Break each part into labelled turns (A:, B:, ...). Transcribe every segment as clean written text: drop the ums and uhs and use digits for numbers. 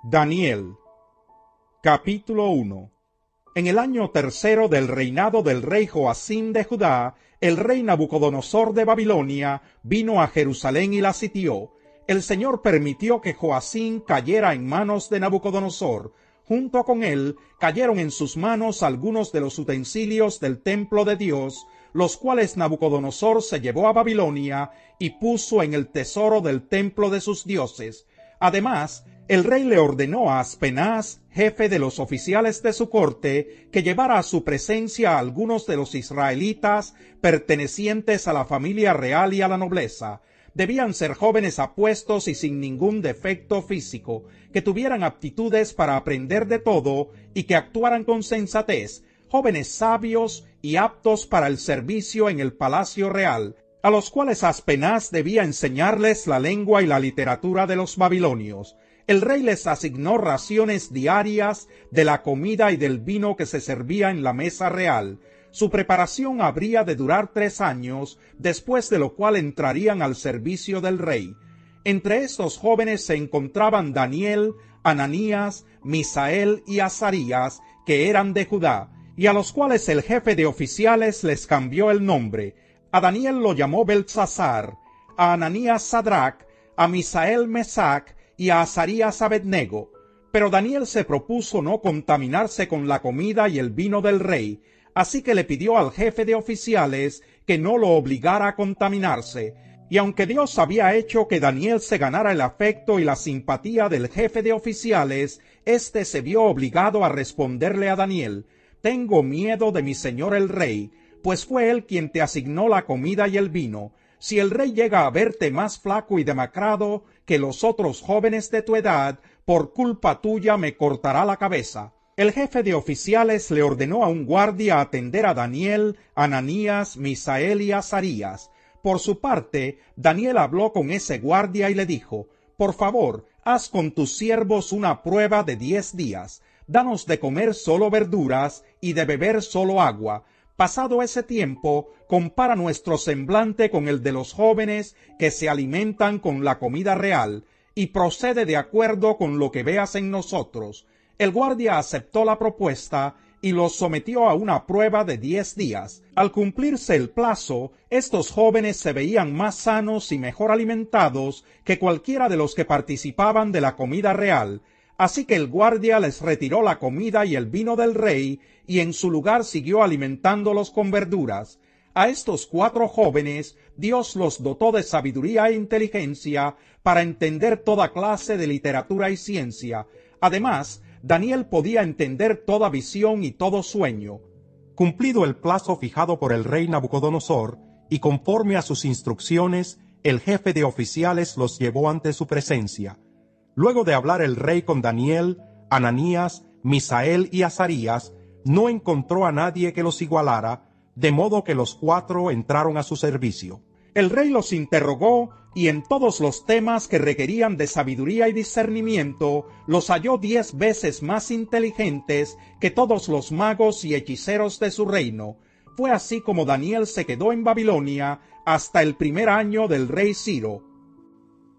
A: Daniel, capítulo 1. En el año tercero del reinado del rey Joacim de Judá, el rey Nabucodonosor de Babilonia vino a Jerusalén y la sitió. El Señor permitió que Joacim cayera en manos de Nabucodonosor. Junto con él cayeron en sus manos algunos de los utensilios del templo de Dios, los cuales Nabucodonosor se llevó a Babilonia y puso en el tesoro del templo de sus dioses. Además, el rey le ordenó a Aspenaz, jefe de los oficiales de su corte, que llevara a su presencia a algunos de los israelitas pertenecientes a la familia real y a la nobleza. Debían ser jóvenes apuestos y sin ningún defecto físico, que tuvieran aptitudes para aprender de todo y que actuaran con sensatez, jóvenes sabios y aptos para el servicio en el palacio real, a los cuales Aspenaz debía enseñarles la lengua y la literatura de los babilonios. El rey les asignó raciones diarias de la comida y del vino que se servía en la mesa real. Su preparación habría de durar 3 años, después de lo cual entrarían al servicio del rey. Entre estos jóvenes se encontraban Daniel, Ananías, Misael y Azarías, que eran de Judá, y a los cuales el jefe de oficiales les cambió el nombre. A Daniel lo llamó Beltsasar, a Ananías Sadrac, a Misael Mesac, y a Azarías Abednego. Pero Daniel se propuso no contaminarse con la comida y el vino del rey, así que le pidió al jefe de oficiales que no lo obligara a contaminarse, y aunque Dios había hecho que Daniel se ganara el afecto y la simpatía del jefe de oficiales, éste se vio obligado a responderle a Daniel: «Tengo miedo de mi señor el rey, pues fue él quien te asignó la comida y el vino. Si el rey llega a verte más flaco y demacrado que los otros jóvenes de tu edad, por culpa tuya me cortará la cabeza». El jefe de oficiales le ordenó a un guardia atender a Daniel, Ananías, Misael y Azarías. Por su parte, Daniel habló con ese guardia y le dijo: «Por favor, haz con tus siervos una prueba de 10 días. Danos de comer solo verduras y de beber solo agua. Pasado ese tiempo, compara nuestro semblante con el de los jóvenes que se alimentan con la comida real, y procede de acuerdo con lo que veas en nosotros». El guardia aceptó la propuesta y los sometió a una prueba de 10 días. Al cumplirse el plazo, estos jóvenes se veían más sanos y mejor alimentados que cualquiera de los que participaban de la comida real. Así que el guardia les retiró la comida y el vino del rey, y en su lugar siguió alimentándolos con verduras. A estos 4 jóvenes Dios los dotó de sabiduría e inteligencia para entender toda clase de literatura y ciencia. Además, Daniel podía entender toda visión y todo sueño. Cumplido el plazo fijado por el rey Nabucodonosor, y conforme a sus instrucciones, el jefe de oficiales los llevó ante su presencia. Luego de hablar el rey con Daniel, Ananías, Misael y Azarías, no encontró a nadie que los igualara, de modo que los 4 entraron a su servicio. El rey los interrogó, y en todos los temas que requerían de sabiduría y discernimiento, los halló 10 veces más inteligentes que todos los magos y hechiceros de su reino. Fue así como Daniel se quedó en Babilonia hasta el primer año del rey Ciro.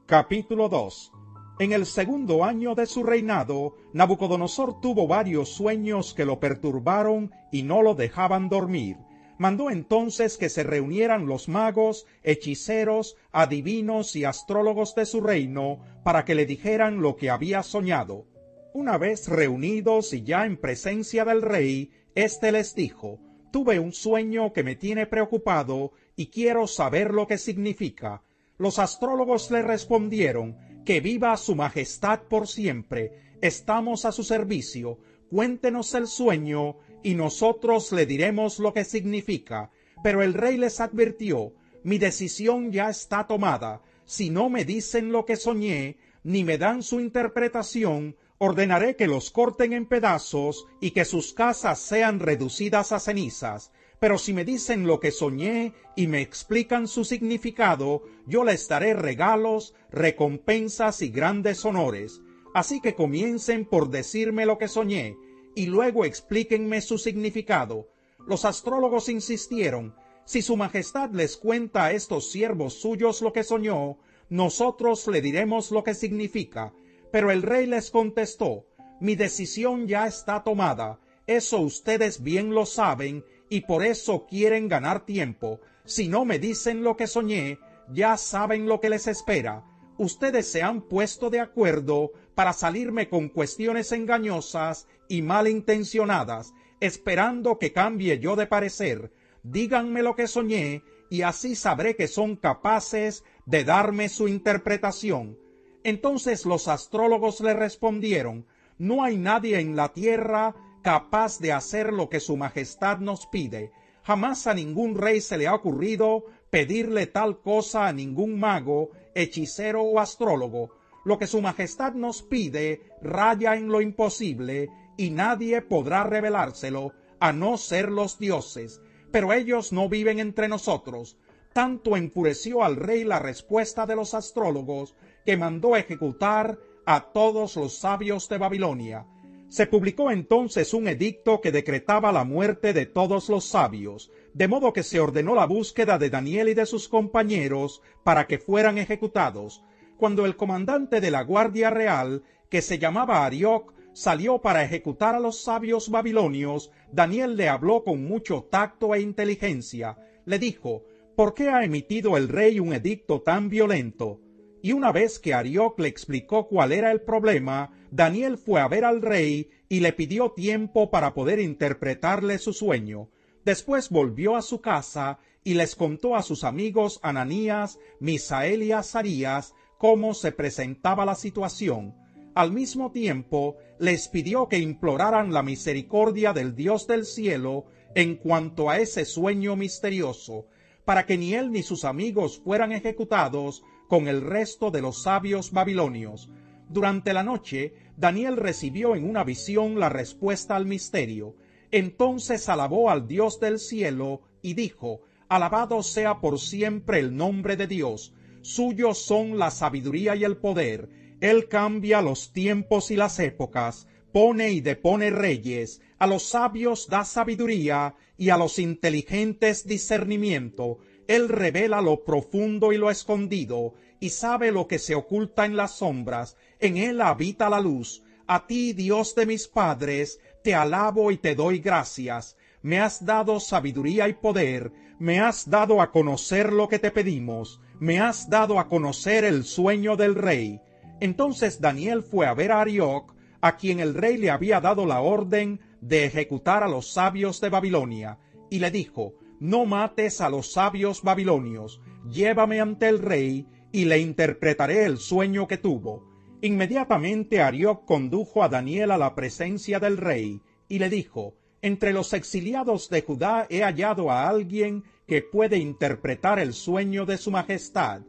A: Capítulo 2. En el segundo año de su reinado, Nabucodonosor tuvo varios sueños que lo perturbaron y no lo dejaban dormir. Mandó entonces que se reunieran los magos, hechiceros, adivinos y astrólogos de su reino para que le dijeran lo que había soñado. Una vez reunidos y ya en presencia del rey, éste les dijo: «Tuve un sueño que me tiene preocupado y quiero saber lo que significa». Los astrólogos le respondieron: «Que viva su majestad por siempre. Estamos a su servicio. Cuéntenos el sueño y nosotros le diremos lo que significa». Pero el rey les advirtió: «Mi decisión ya está tomada. Si no me dicen lo que soñé, ni me dan su interpretación, ordenaré que los corten en pedazos y que sus casas sean reducidas a cenizas. Pero si me dicen lo que soñé y me explican su significado, yo les daré regalos, recompensas y grandes honores. Así que comiencen por decirme lo que soñé, y luego explíquenme su significado». Los astrólogos insistieron: «Si su majestad les cuenta a estos siervos suyos lo que soñó, nosotros le diremos lo que significa». Pero el rey les contestó: mi decisión ya está tomada, eso ustedes bien lo saben, y por eso quieren ganar tiempo. Si no me dicen lo que soñé, ya saben lo que les espera. Ustedes se han puesto de acuerdo para salirme con cuestiones engañosas y malintencionadas, esperando que cambie yo de parecer. Díganme lo que soñé, y así sabré que son capaces de darme su interpretación. Entonces los astrólogos le respondieron: no hay nadie en la tierra capaz de hacer lo que su majestad nos pide. Jamás a ningún rey se le ha ocurrido pedirle tal cosa a ningún mago, hechicero o astrólogo. Lo que su majestad nos pide raya en lo imposible, y nadie podrá revelárselo, a no ser los dioses. Pero ellos no viven entre nosotros. Tanto enfureció al rey la respuesta de los astrólogos, que mandó ejecutar a todos los sabios de Babilonia. Se publicó entonces un edicto que decretaba la muerte de todos los sabios, de modo que se ordenó la búsqueda de Daniel y de sus compañeros para que fueran ejecutados. Cuando el comandante de la Guardia Real, que se llamaba Arioc, salió para ejecutar a los sabios babilonios, Daniel le habló con mucho tacto e inteligencia. Le dijo: ¿por qué ha emitido el rey un edicto tan violento? Y una vez que Arioc le explicó cuál era el problema, Daniel fue a ver al rey y le pidió tiempo para poder interpretarle su sueño. Después volvió a su casa y les contó a sus amigos Ananías, Misael y Azarías cómo se presentaba la situación. Al mismo tiempo, les pidió que imploraran la misericordia del Dios del cielo en cuanto a ese sueño misterioso, para que ni él ni sus amigos fueran ejecutados con el resto de los sabios babilonios. Durante la noche, Daniel recibió en una visión la respuesta al misterio. Entonces alabó al Dios del cielo y dijo: alabado sea por siempre el nombre de Dios. Suyos son la sabiduría y el poder. Él cambia los tiempos y las épocas, pone y depone reyes. A los sabios da sabiduría y a los inteligentes discernimiento. Él revela lo profundo y lo escondido, y sabe lo que se oculta en las sombras. En él habita la luz. A ti, Dios de mis padres, te alabo y te doy gracias. Me has dado sabiduría y poder, me has dado a conocer lo que te pedimos, me has dado a conocer el sueño del rey. Entonces Daniel fue a ver a Arioc, a quien el rey le había dado la orden de ejecutar a los sabios de Babilonia, y le dijo: no mates a los sabios babilonios, llévame ante el rey, y le interpretaré el sueño que tuvo. Inmediatamente Arioc condujo a Daniel a la presencia del rey, y le dijo: entre los exiliados de Judá he hallado a alguien que puede interpretar el sueño de su majestad.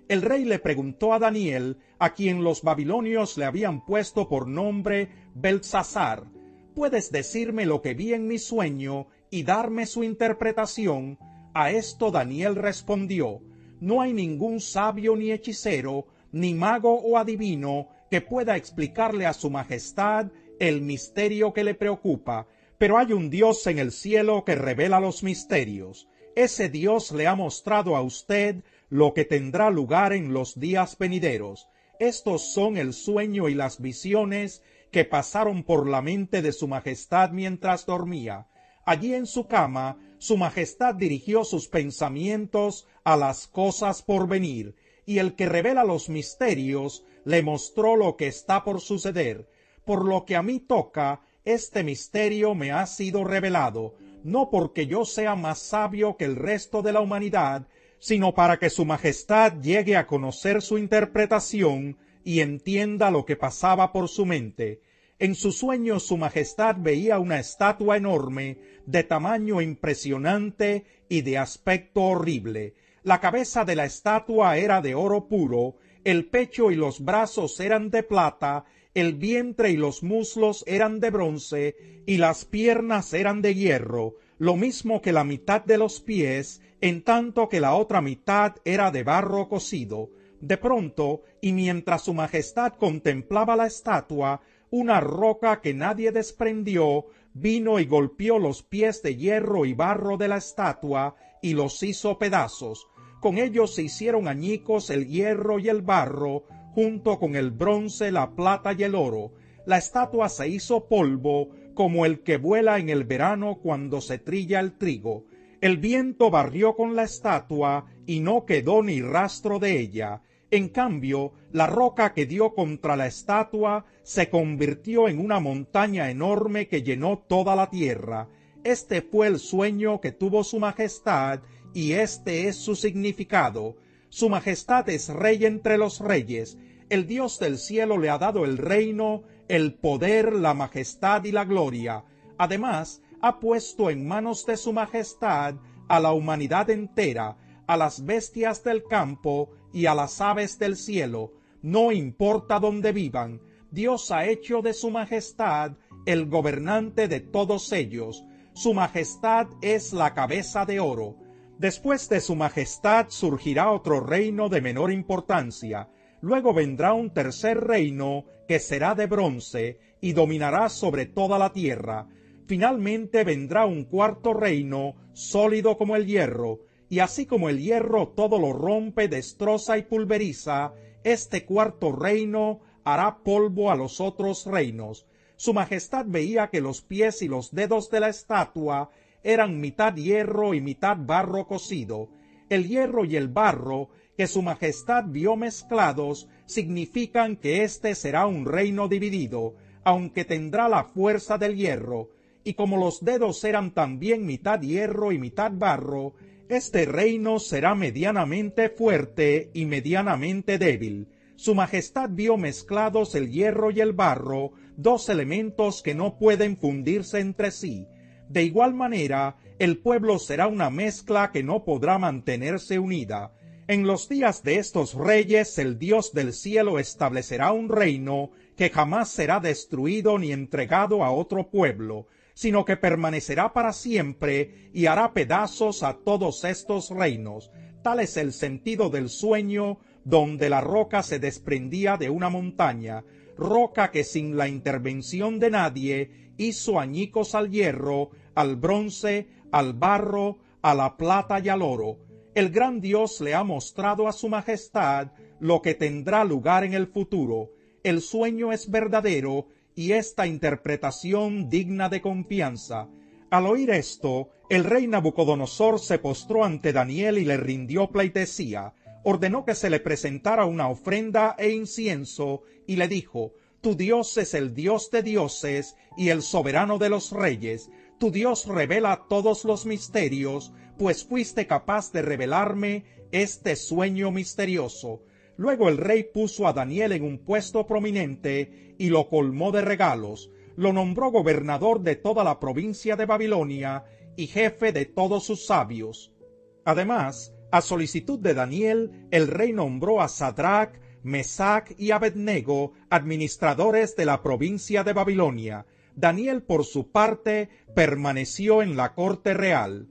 A: El rey le preguntó a Daniel, a quien los babilonios le habían puesto por nombre Beltsasar: ¿puedes decirme lo que vi en mi sueño y darme su interpretación? A esto Daniel respondió: no hay ningún sabio ni hechicero, ni mago o adivino que pueda explicarle a su majestad el misterio que le preocupa, pero hay un Dios en el cielo que revela los misterios. Ese Dios le ha mostrado a usted lo que tendrá lugar en los días venideros. Estos son el sueño y las visiones que pasaron por la mente de su majestad mientras dormía. Allí en su cama, su majestad dirigió sus pensamientos a las cosas por venir, y el que revela los misterios le mostró lo que está por suceder. Por lo que a mí toca, este misterio me ha sido revelado, no porque yo sea más sabio que el resto de la humanidad, sino para que su majestad llegue a conocer su interpretación y entienda lo que pasaba por su mente. En su sueño su majestad veía una estatua enorme, de tamaño impresionante y de aspecto horrible. La cabeza de la estatua era de oro puro, el pecho y los brazos eran de plata, el vientre y los muslos eran de bronce, y las piernas eran de hierro, lo mismo que la mitad de los pies, en tanto que la otra mitad era de barro cocido. De pronto, y mientras su majestad contemplaba la estatua, una roca que nadie desprendió vino y golpeó los pies de hierro y barro de la estatua, y los hizo pedazos. Con ellos se hicieron añicos el hierro y el barro, junto con el bronce, la plata y el oro. La estatua se hizo polvo, como el que vuela en el verano cuando se trilla el trigo. El viento barrió con la estatua y no quedó ni rastro de ella. En cambio, la roca que dio contra la estatua se convirtió en una montaña enorme que llenó toda la tierra. Este fue el sueño que tuvo su majestad, y este es su significado. Su majestad es rey entre los reyes. El Dios del cielo le ha dado el reino, el poder, la majestad y la gloria. Además, ha puesto en manos de su majestad a la humanidad entera, a las bestias del campo y a las aves del cielo. No importa dónde vivan, Dios ha hecho de su majestad el gobernante de todos ellos. Su majestad es la cabeza de oro. Después de su majestad surgirá otro reino de menor importancia. Luego vendrá un tercer reino que será de bronce y dominará sobre toda la tierra. Finalmente vendrá un cuarto reino sólido como el hierro, y así como el hierro todo lo rompe, destroza y pulveriza, este cuarto reino hará polvo a los otros reinos. Su majestad veía que los pies y los dedos de la estatua eran mitad hierro y mitad barro cocido. El hierro y el barro que su majestad vio mezclados significan que este será un reino dividido, aunque tendrá la fuerza del hierro, y como los dedos eran también mitad hierro y mitad barro, este reino será medianamente fuerte y medianamente débil. Su majestad vio mezclados el hierro y el barro, dos elementos que no pueden fundirse entre sí. De igual manera, el pueblo será una mezcla que no podrá mantenerse unida. En los días de estos reyes, el Dios del cielo establecerá un reino que jamás será destruido ni entregado a otro pueblo, sino que permanecerá para siempre y hará pedazos a todos estos reinos. Tal es el sentido del sueño, donde la roca se desprendía de una montaña, roca que sin la intervención de nadie hizo añicos al hierro, al bronce, al barro, a la plata y al oro. El gran Dios le ha mostrado a su majestad lo que tendrá lugar en el futuro. El sueño es verdadero y esta interpretación digna de confianza. Al oír esto, el rey Nabucodonosor se postró ante Daniel y le rindió pleitesía. Ordenó que se le presentara una ofrenda e incienso y le dijo: Tu Dios es el Dios de dioses y el soberano de los reyes. Tu Dios revela todos los misterios, pues fuiste capaz de revelarme este sueño misterioso. Luego el rey puso a Daniel en un puesto prominente y lo colmó de regalos. Lo nombró gobernador de toda la provincia de Babilonia y jefe de todos sus sabios. Además, a solicitud de Daniel, el rey nombró a Sadrach, Mesach y Abednego administradores de la provincia de Babilonia. Daniel, por su parte, permaneció en la corte real.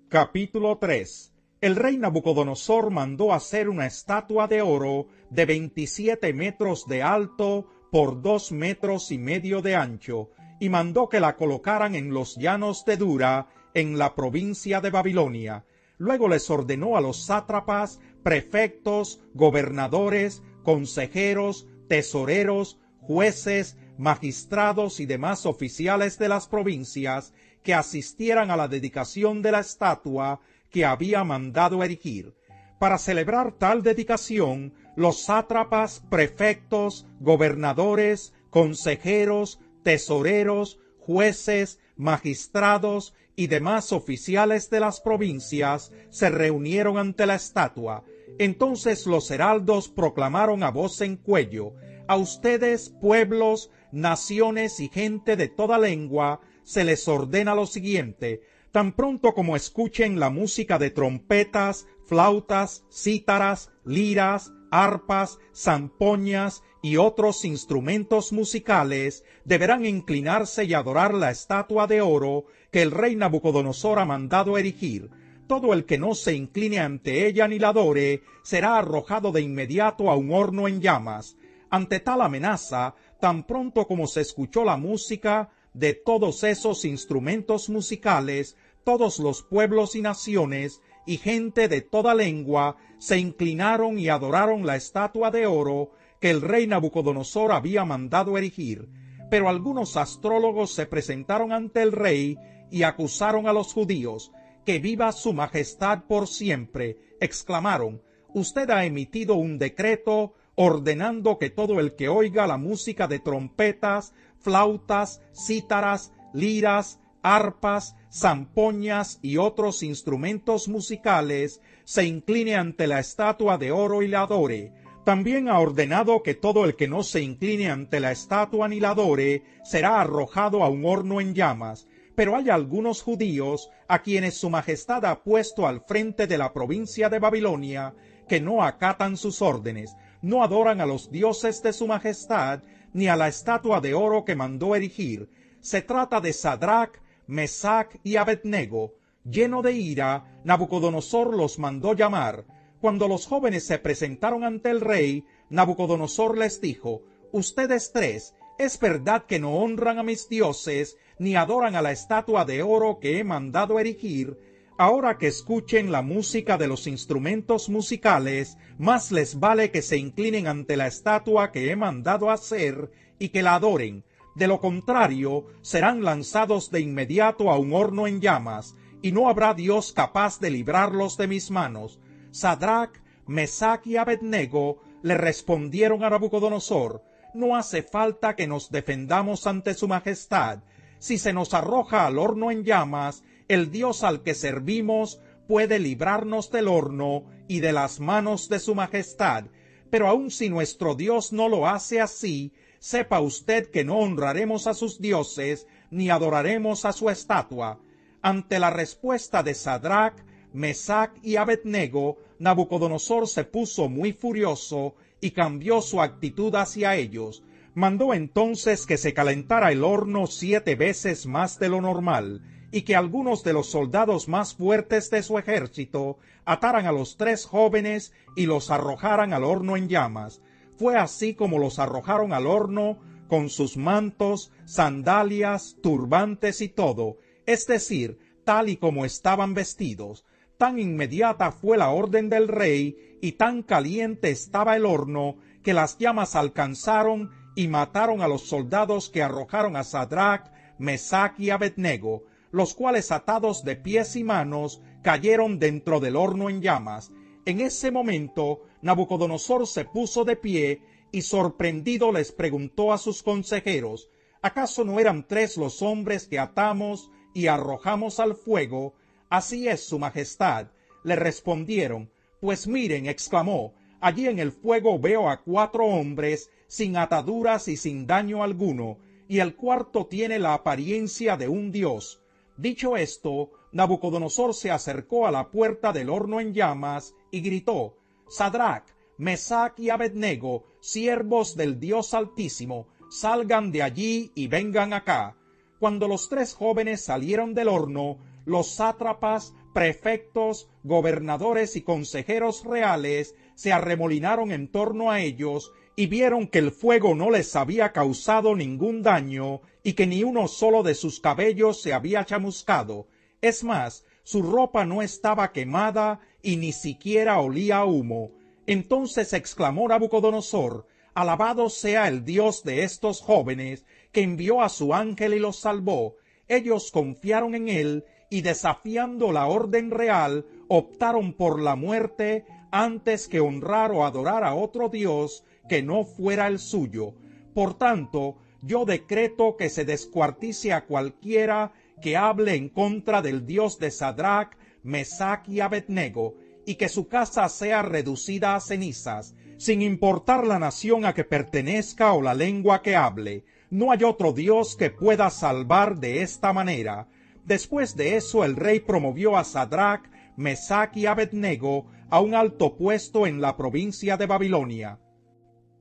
A: Capítulo 3. El rey Nabucodonosor mandó hacer una estatua de oro de 27 metros de alto por 2 metros y medio de ancho, y mandó que la colocaran en los llanos de Dura, en la provincia de Babilonia. Luego les ordenó a los sátrapas, prefectos, gobernadores, consejeros, tesoreros, jueces, magistrados y demás oficiales de las provincias que asistieran a la dedicación de la estatua que había mandado erigir. Para celebrar tal dedicación, los sátrapas, prefectos, gobernadores, consejeros, tesoreros, jueces, magistrados y demás oficiales de las provincias se reunieron ante la estatua. Entonces los heraldos proclamaron a voz en cuello: a ustedes, pueblos, naciones y gente de toda lengua, se les ordena lo siguiente: tan pronto como escuchen la música de trompetas, flautas, cítaras, liras, arpas, zampoñas y otros instrumentos musicales, deberán inclinarse y adorar la estatua de oro que el rey Nabucodonosor ha mandado erigir. Todo el que no se incline ante ella ni la adore será arrojado de inmediato a un horno en llamas. Ante tal amenaza, tan pronto como se escuchó la música de todos esos instrumentos musicales, todos los pueblos y naciones, y gente de toda lengua se inclinaron y adoraron la estatua de oro que el rey Nabucodonosor había mandado erigir. Pero algunos astrólogos se presentaron ante el rey y acusaron a los judíos. «¡Que viva su majestad por siempre!», exclamaron. «Usted ha emitido un decreto ordenando que todo el que oiga la música de trompetas, flautas, cítaras, liras, arpas, zampoñas y otros instrumentos musicales se incline ante la estatua de oro y la adore. También ha ordenado que todo el que no se incline ante la estatua ni la adore será arrojado a un horno en llamas. Pero hay algunos judíos a quienes su majestad ha puesto al frente de la provincia de Babilonia que no acatan sus órdenes, no adoran a los dioses de su majestad ni a la estatua de oro que mandó erigir. Se trata de Sadrach, Mesach y Abednego. Lleno de ira, Nabucodonosor los mandó llamar. Cuando los jóvenes se presentaron ante el rey, Nabucodonosor les dijo: «Ustedes tres, ¿es verdad que no honran a mis dioses, ni adoran a la estatua de oro que he mandado erigir? Ahora que escuchen la música de los instrumentos musicales, más les vale que se inclinen ante la estatua que he mandado hacer y que la adoren. De lo contrario, serán lanzados de inmediato a un horno en llamas, y no habrá Dios capaz de librarlos de mis manos». Sadrach, Mesach y Abednego le respondieron a Nabucodonosor: «No hace falta que nos defendamos ante su majestad. Si se nos arroja al horno en llamas, el Dios al que servimos puede librarnos del horno y de las manos de su majestad. Pero aun si nuestro Dios no lo hace así, sepa usted que no honraremos a sus dioses ni adoraremos a su estatua». Ante la respuesta de Sadrach, Mesach y Abednego, Nabucodonosor se puso muy furioso y cambió su actitud hacia ellos. Mandó entonces que se calentara el horno 7 veces más de lo normal, y que algunos de los soldados más fuertes de su ejército ataran a los 3 jóvenes y los arrojaran al horno en llamas. Fue así como los arrojaron al horno, con sus mantos, sandalias, turbantes y todo, es decir, tal y como estaban vestidos. Tan inmediata fue la orden del rey y tan caliente estaba el horno que las llamas alcanzaron y mataron a los soldados que arrojaron a Sadrach, Mesach y Abednego, los cuales atados de pies y manos cayeron dentro del horno en llamas. En ese momento Nabucodonosor se puso de pie y sorprendido les preguntó a sus consejeros: «¿Acaso no eran 3 los hombres que atamos y arrojamos al fuego?» «Así es, su majestad», le respondieron. «Pues miren», exclamó, «allí en el fuego veo a 4 hombres sin ataduras y sin daño alguno, y el cuarto tiene la apariencia de un dios». Dicho esto, Nabucodonosor se acercó a la puerta del horno en llamas y gritó: «Sadrach, Mesach y Abednego, siervos del Dios Altísimo, salgan de allí y vengan acá». Cuando los 3 jóvenes salieron del horno, los sátrapas, prefectos, gobernadores y consejeros reales se arremolinaron en torno a ellos y vieron que el fuego no les había causado ningún daño y que ni uno solo de sus cabellos se había chamuscado. Es más, su ropa no estaba quemada y ni siquiera olía a humo. Entonces exclamó Nabucodonosor: «Alabado sea el Dios de estos jóvenes, que envió a su ángel y los salvó». Ellos confiaron en él y, desafiando la orden real, optaron por la muerte antes que honrar o adorar a otro Dios que no fuera el suyo. Por tanto, yo decreto que se descuartice a cualquiera que hable en contra del Dios de Sadrach, Mesach y Abednego, y que su casa sea reducida a cenizas, sin importar la nación a que pertenezca o la lengua que hable. No hay otro Dios que pueda salvar de esta manera. Después de eso, el rey promovió a Sadrach, Mesach y Abednego a un alto puesto en la provincia de Babilonia.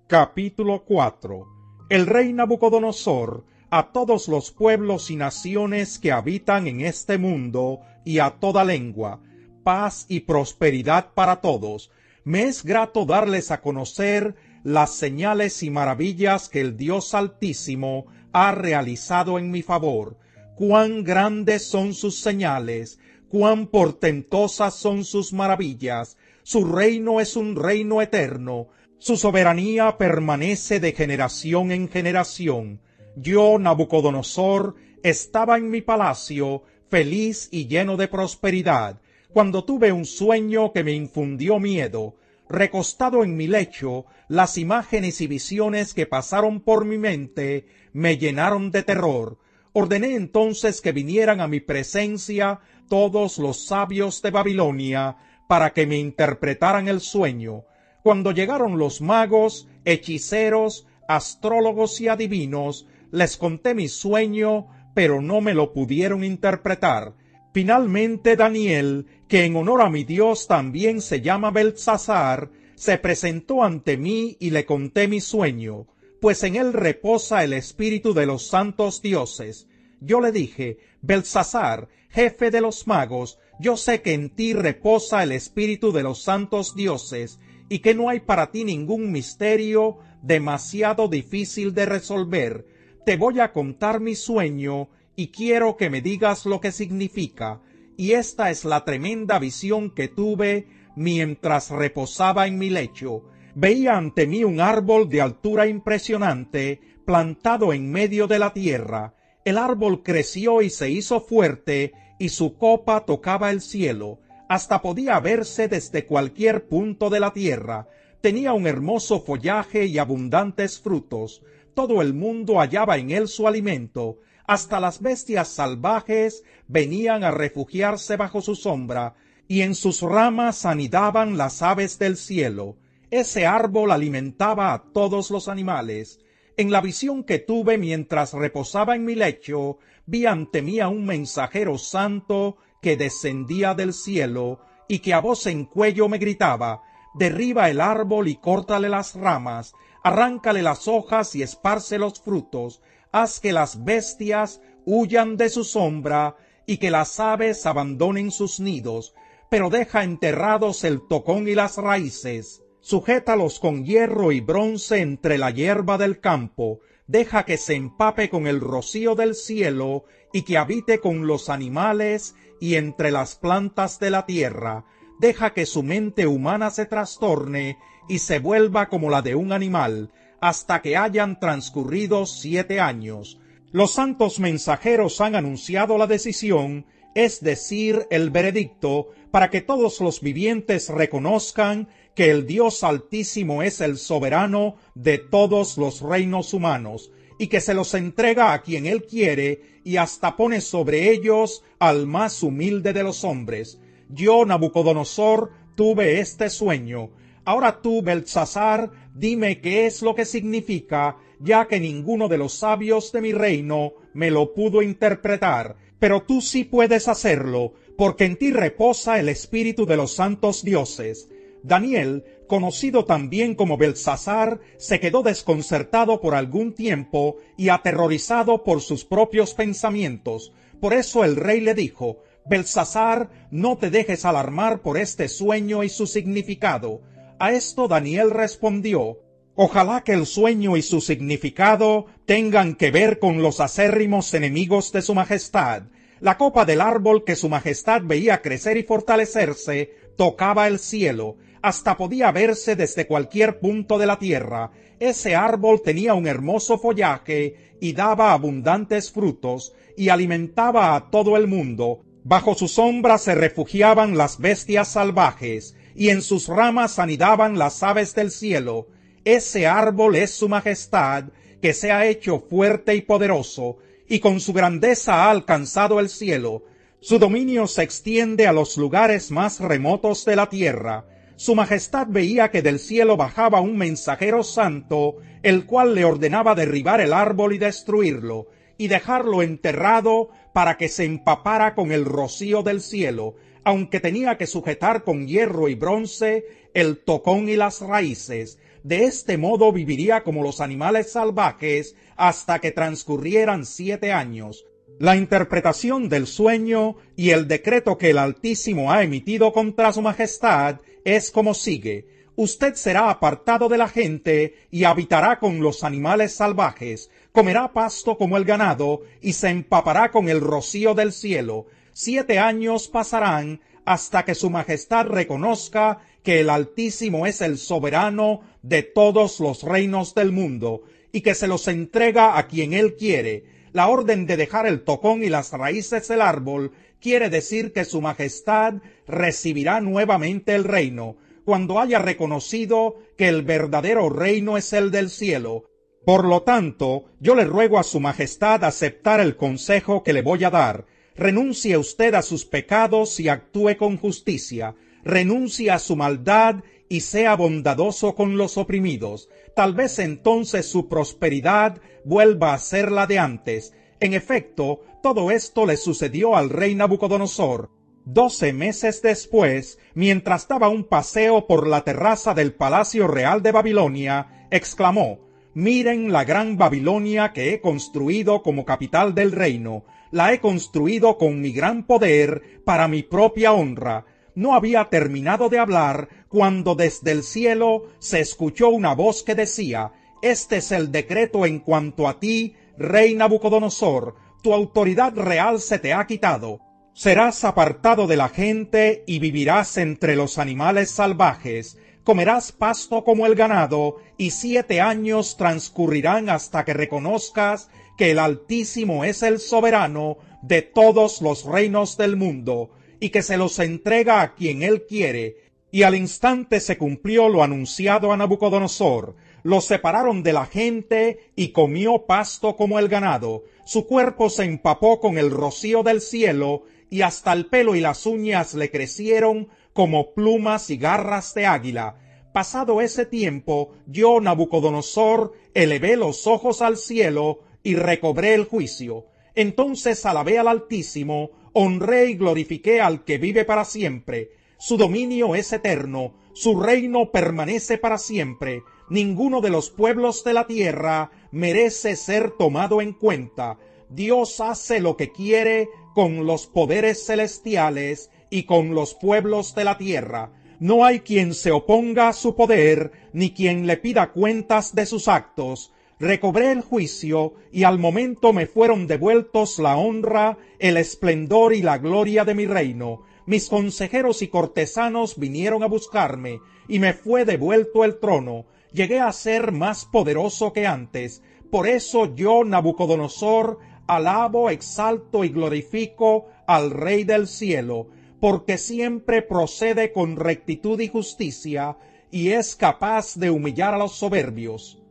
A: Capítulo 4. El rey Nabucodonosor, a todos los pueblos y naciones que habitan en este mundo y a toda lengua: paz y prosperidad para todos. Me es grato darles a conocer las señales y maravillas que el Dios Altísimo ha realizado en mi favor. Cuán grandes son sus señales, cuán portentosas son sus maravillas. Su reino es un reino eterno, su soberanía permanece de generación en generación. Yo, Nabucodonosor, estaba en mi palacio, feliz y lleno de prosperidad, cuando tuve un sueño que me infundió miedo. Recostado en mi lecho, las imágenes y visiones que pasaron por mi mente me llenaron de terror. Ordené entonces que vinieran a mi presencia todos los sabios de Babilonia para que me interpretaran el sueño. Cuando llegaron los magos, hechiceros, astrólogos y adivinos, les conté mi sueño, pero no me lo pudieron interpretar. Finalmente Daniel, que en honor a mi Dios también se llama Beltsasar, se presentó ante mí y le conté mi sueño, pues en él reposa el espíritu de los santos dioses. Yo le dije: Beltsasar, jefe de los magos, yo sé que en ti reposa el espíritu de los santos dioses, y que no hay para ti ningún misterio demasiado difícil de resolver. Te voy a contar mi sueño, y quiero que me digas lo que significa. Y esta es la tremenda visión que tuve mientras reposaba en mi lecho. Veía ante mí un árbol de altura impresionante, plantado en medio de la tierra. El árbol creció y se hizo fuerte, y su copa tocaba el cielo. Hasta podía verse desde cualquier punto de la tierra. Tenía un hermoso follaje y abundantes frutos. Todo el mundo hallaba en él su alimento. Hasta las bestias salvajes venían a refugiarse bajo su sombra, y en sus ramas anidaban las aves del cielo. Ese árbol alimentaba a todos los animales. En la visión que tuve mientras reposaba en mi lecho, vi ante mí a un mensajero santo que descendía del cielo, y que a voz en cuello me gritaba: derriba el árbol y córtale las ramas, arráncale las hojas y esparce los frutos, haz que las bestias huyan de su sombra y que las aves abandonen sus nidos, pero deja enterrados el tocón y las raíces. Sujétalos con hierro y bronce entre la hierba del campo, deja que se empape con el rocío del cielo y que habite con los animales y entre las plantas de la tierra. Deja que su mente humana se trastorne y se vuelva como la de un animal, hasta que hayan transcurrido 7 años. Los santos mensajeros han anunciado la decisión, es decir, el veredicto, para que todos los vivientes reconozcan que el Dios Altísimo es el soberano de todos los reinos humanos, y que se los entrega a quien él quiere, y hasta pone sobre ellos al más humilde de los hombres. Yo, Nabucodonosor, tuve este sueño. Ahora tú, Beltsasar, dime qué es lo que significa, ya que ninguno de los sabios de mi reino me lo pudo interpretar, pero tú sí puedes hacerlo, porque en ti reposa el espíritu de los santos dioses. Daniel, conocido también como Beltsasar, se quedó desconcertado por algún tiempo y aterrorizado por sus propios pensamientos. Por eso el rey le dijo: Beltsasar, no te dejes alarmar por este sueño y su significado. A esto Daniel respondió: ojalá que el sueño y su significado tengan que ver con los acérrimos enemigos de su majestad. La copa del árbol que su majestad veía crecer y fortalecerse tocaba el cielo, hasta podía verse desde cualquier punto de la tierra. Ese árbol tenía un hermoso follaje y daba abundantes frutos y alimentaba a todo el mundo. Bajo su sombra se refugiaban las bestias salvajes, y en sus ramas anidaban las aves del cielo. Ese árbol es su majestad, que se ha hecho fuerte y poderoso, y con su grandeza ha alcanzado el cielo. Su dominio se extiende a los lugares más remotos de la tierra. Su majestad veía que del cielo bajaba un mensajero santo, el cual le ordenaba derribar el árbol y destruirlo, y dejarlo enterrado para que se empapara con el rocío del cielo, aunque tenía que sujetar con hierro y bronce el tocón y las raíces. De este modo viviría como los animales salvajes hasta que transcurrieran 7 años. La interpretación del sueño y el decreto que el Altísimo ha emitido contra su majestad es como sigue: usted será apartado de la gente y habitará con los animales salvajes, comerá pasto como el ganado y se empapará con el rocío del cielo. 7 años pasarán hasta que su majestad reconozca que el Altísimo es el soberano de todos los reinos del mundo y que se los entrega a quien él quiere. La orden de dejar el tocón y las raíces del árbol quiere decir que su majestad recibirá nuevamente el reino, cuando haya reconocido que el verdadero reino es el del cielo. Por lo tanto, yo le ruego a su majestad aceptar el consejo que le voy a dar. Renuncie usted a sus pecados y actúe con justicia. Renuncie a su maldad y sea bondadoso con los oprimidos. Tal vez entonces su prosperidad vuelva a ser la de antes. En efecto, todo esto le sucedió al rey Nabucodonosor. 12 meses después, mientras daba un paseo por la terraza del Palacio Real de Babilonia, exclamó: «Miren la gran Babilonia que he construido como capital del reino. La he construido con mi gran poder para mi propia honra». No había terminado de hablar cuando desde el cielo se escuchó una voz que decía: «Este es el decreto en cuanto a ti, rey Nabucodonosor. Tu autoridad real se te ha quitado. Serás apartado de la gente y vivirás entre los animales salvajes. Comerás pasto como el ganado, y 7 años transcurrirán hasta que reconozcas que el Altísimo es el soberano de todos los reinos del mundo, y que se los entrega a quien él quiere». Y al instante se cumplió lo anunciado a Nabucodonosor. Lo separaron de la gente y comió pasto como el ganado. Su cuerpo se empapó con el rocío del cielo, y hasta el pelo y las uñas le crecieron como plumas y garras de águila. Pasado ese tiempo, yo, Nabucodonosor, elevé los ojos al cielo y recobré el juicio. Entonces alabé al Altísimo, honré y glorifiqué al que vive para siempre. Su dominio es eterno, su reino permanece para siempre. Ninguno de los pueblos de la tierra merece ser tomado en cuenta. Dios hace lo que quiere con los poderes celestiales y con los pueblos de la tierra. No hay quien se oponga a su poder, ni quien le pida cuentas de sus actos. Recobré el juicio, y al momento me fueron devueltos la honra, el esplendor y la gloria de mi reino. Mis consejeros y cortesanos vinieron a buscarme, y me fue devuelto el trono. Llegué a ser más poderoso que antes. Por eso yo, Nabucodonosor, alabo, exalto y glorifico al Rey del cielo, porque siempre procede con rectitud y justicia, y es capaz de humillar a los soberbios.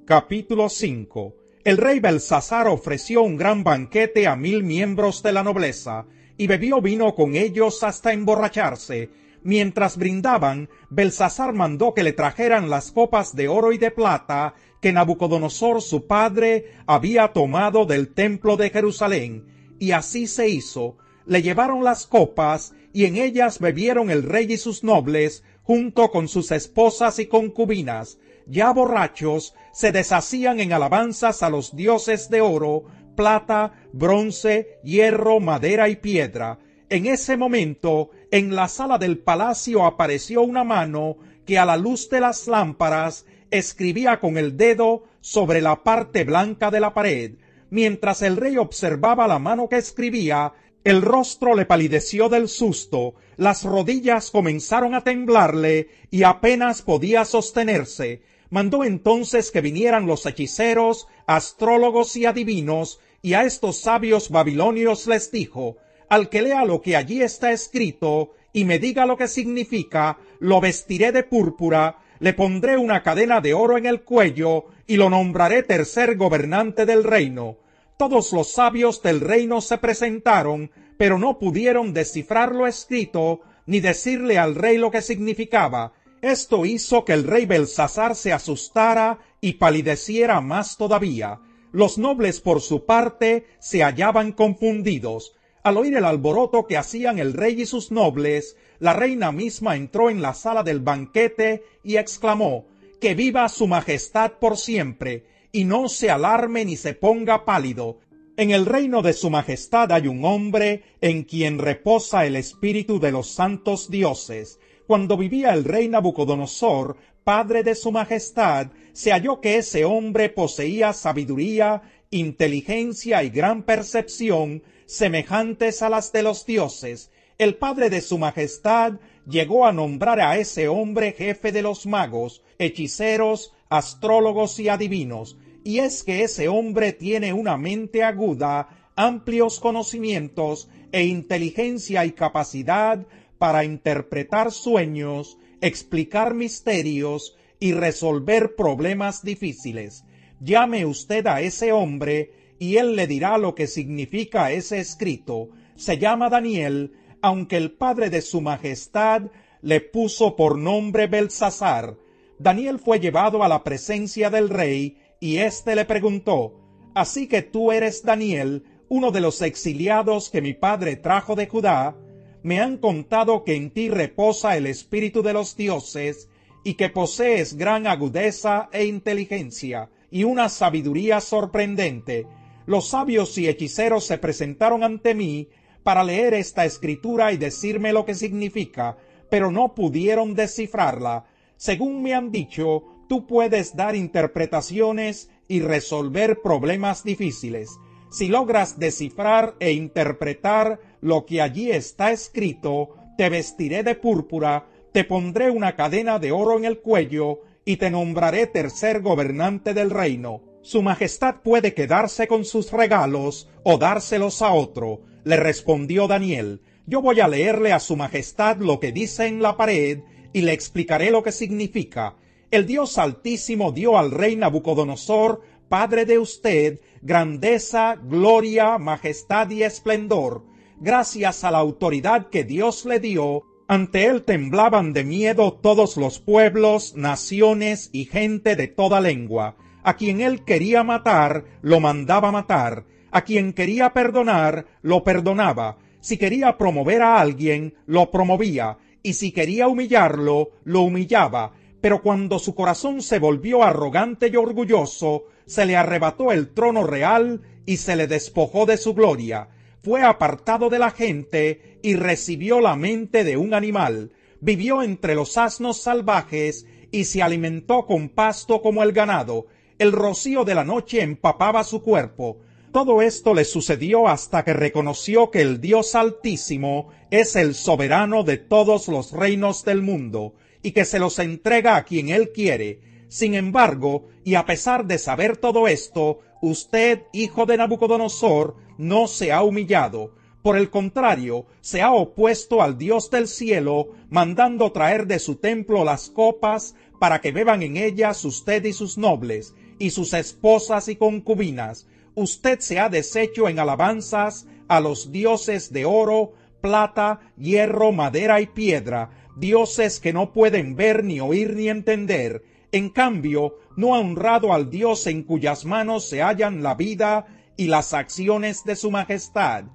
A: Capítulo 5. El rey Belsasar ofreció un gran banquete a 1000 miembros de la nobleza, y bebió vino con ellos hasta emborracharse. Mientras brindaban, Belsasar mandó que le trajeran las copas de oro y de plata que Nabucodonosor su padre había tomado del templo de Jerusalén, y así se hizo. Le llevaron las copas, y en ellas bebieron el rey y sus nobles, junto con sus esposas y concubinas. Ya borrachos, se deshacían en alabanzas a los dioses de oro, plata, bronce, hierro, madera y piedra. En ese momento, en la sala del palacio apareció una mano que a la luz de las lámparas escribía con el dedo sobre la parte blanca de la pared. Mientras el rey observaba la mano que escribía, el rostro le palideció del susto, las rodillas comenzaron a temblarle y apenas podía sostenerse. Mandó entonces que vinieran los hechiceros, astrólogos y adivinos, y a estos sabios babilonios les dijo: «Al que lea lo que allí está escrito y me diga lo que significa, lo vestiré de púrpura, le pondré una cadena de oro en el cuello y lo nombraré tercer gobernante del reino». Todos los sabios del reino se presentaron, pero no pudieron descifrar lo escrito ni decirle al rey lo que significaba. Esto hizo que el rey Belsasar se asustara y palideciera más todavía. Los nobles, por su parte, se hallaban confundidos. Al oír el alboroto que hacían el rey y sus nobles, la reina misma entró en la sala del banquete y exclamó: «Que viva su majestad por siempre, y no se alarme ni se ponga pálido. En el reino de su majestad hay un hombre en quien reposa el espíritu de los santos dioses». Cuando vivía el rey Nabucodonosor, padre de su majestad, se halló que ese hombre poseía sabiduría inteligencia y gran percepción semejantes a las de los dioses, el padre de su majestad llegó a nombrar a ese hombre jefe de los magos, hechiceros, astrólogos y adivinos, y es que ese hombre tiene una mente aguda, amplios conocimientos e inteligencia y capacidad para interpretar sueños, explicar misterios y resolver problemas difíciles. Llame usted a ese hombre y él le dirá lo que significa ese escrito. Se llama Daniel, aunque el padre de su majestad le puso por nombre Belsasar. Daniel fue llevado a la presencia del rey y éste le preguntó: ¿Así que tú eres Daniel, uno de los exiliados que mi padre trajo de Judá? Me han contado que en ti reposa el espíritu de los dioses y que posees gran agudeza e inteligencia y una sabiduría sorprendente. Los sabios y hechiceros se presentaron ante mí para leer esta escritura y decirme lo que significa, pero no pudieron descifrarla. Según me han dicho, tú puedes dar interpretaciones y resolver problemas difíciles. Si logras descifrar e interpretar lo que allí está escrito, te vestiré de púrpura, te pondré una cadena de oro en el cuello y te nombraré tercer gobernante del reino. Su majestad puede quedarse con sus regalos o dárselos a otro, le respondió Daniel. Yo voy a leerle a su majestad lo que dice en la pared y le explicaré lo que significa. El Dios Altísimo dio al rey Nabucodonosor, padre de usted, grandeza, gloria, majestad y esplendor. Gracias a la autoridad que Dios le dio, ante él temblaban de miedo todos los pueblos, naciones y gente de toda lengua. A quien él quería matar, lo mandaba matar. A quien quería perdonar, lo perdonaba. Si quería promover a alguien, lo promovía. Y si quería humillarlo, lo humillaba. Pero cuando su corazón se volvió arrogante y orgulloso, se le arrebató el trono real y se le despojó de su gloria. Fue apartado de la gente y recibió la mente de un animal. Vivió entre los asnos salvajes y se alimentó con pasto como el ganado. El rocío de la noche empapaba su cuerpo. Todo esto le sucedió hasta que reconoció que el Dios Altísimo es el soberano de todos los reinos del mundo y que se los entrega a quien él quiere. Sin embargo, y a pesar de saber todo esto, usted, hijo de Nabucodonosor, no se ha humillado. Por el contrario, se ha opuesto al Dios del cielo, mandando traer de su templo las copas para que beban en ellas usted y sus nobles, y sus esposas y concubinas. Usted se ha deshecho en alabanzas a los dioses de oro, plata, hierro, madera y piedra, dioses que no pueden ver ni oír ni entender. En cambio, no ha honrado al Dios en cuyas manos se hallan la vida y las acciones de su majestad.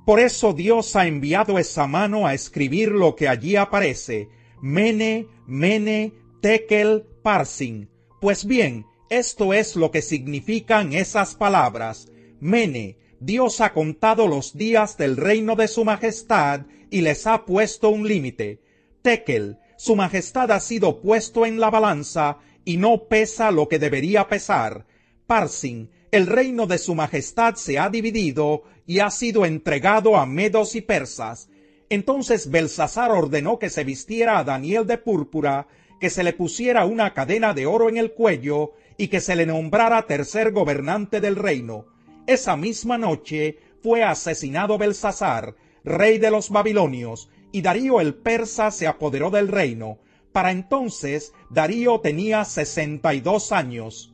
A: Por eso Dios ha enviado esa mano a escribir lo que allí aparece: Mene, Mene, Tekel, Parsin. Pues bien, esto es lo que significan esas palabras. Mene, Dios ha contado los días del reino de su majestad y les ha puesto un límite. Tekel, su majestad ha sido puesto en la balanza y no pesa lo que debería pesar. Parsin, el reino de su majestad se ha dividido y ha sido entregado a medos y persas. Entonces Belsasar ordenó que se vistiera a Daniel de púrpura, que se le pusiera una cadena de oro en el cuello y que se le nombrara tercer gobernante del reino. Esa misma noche fue asesinado Belsasar, rey de los babilonios, y Darío el persa se apoderó del reino. Para entonces Darío tenía 62 años.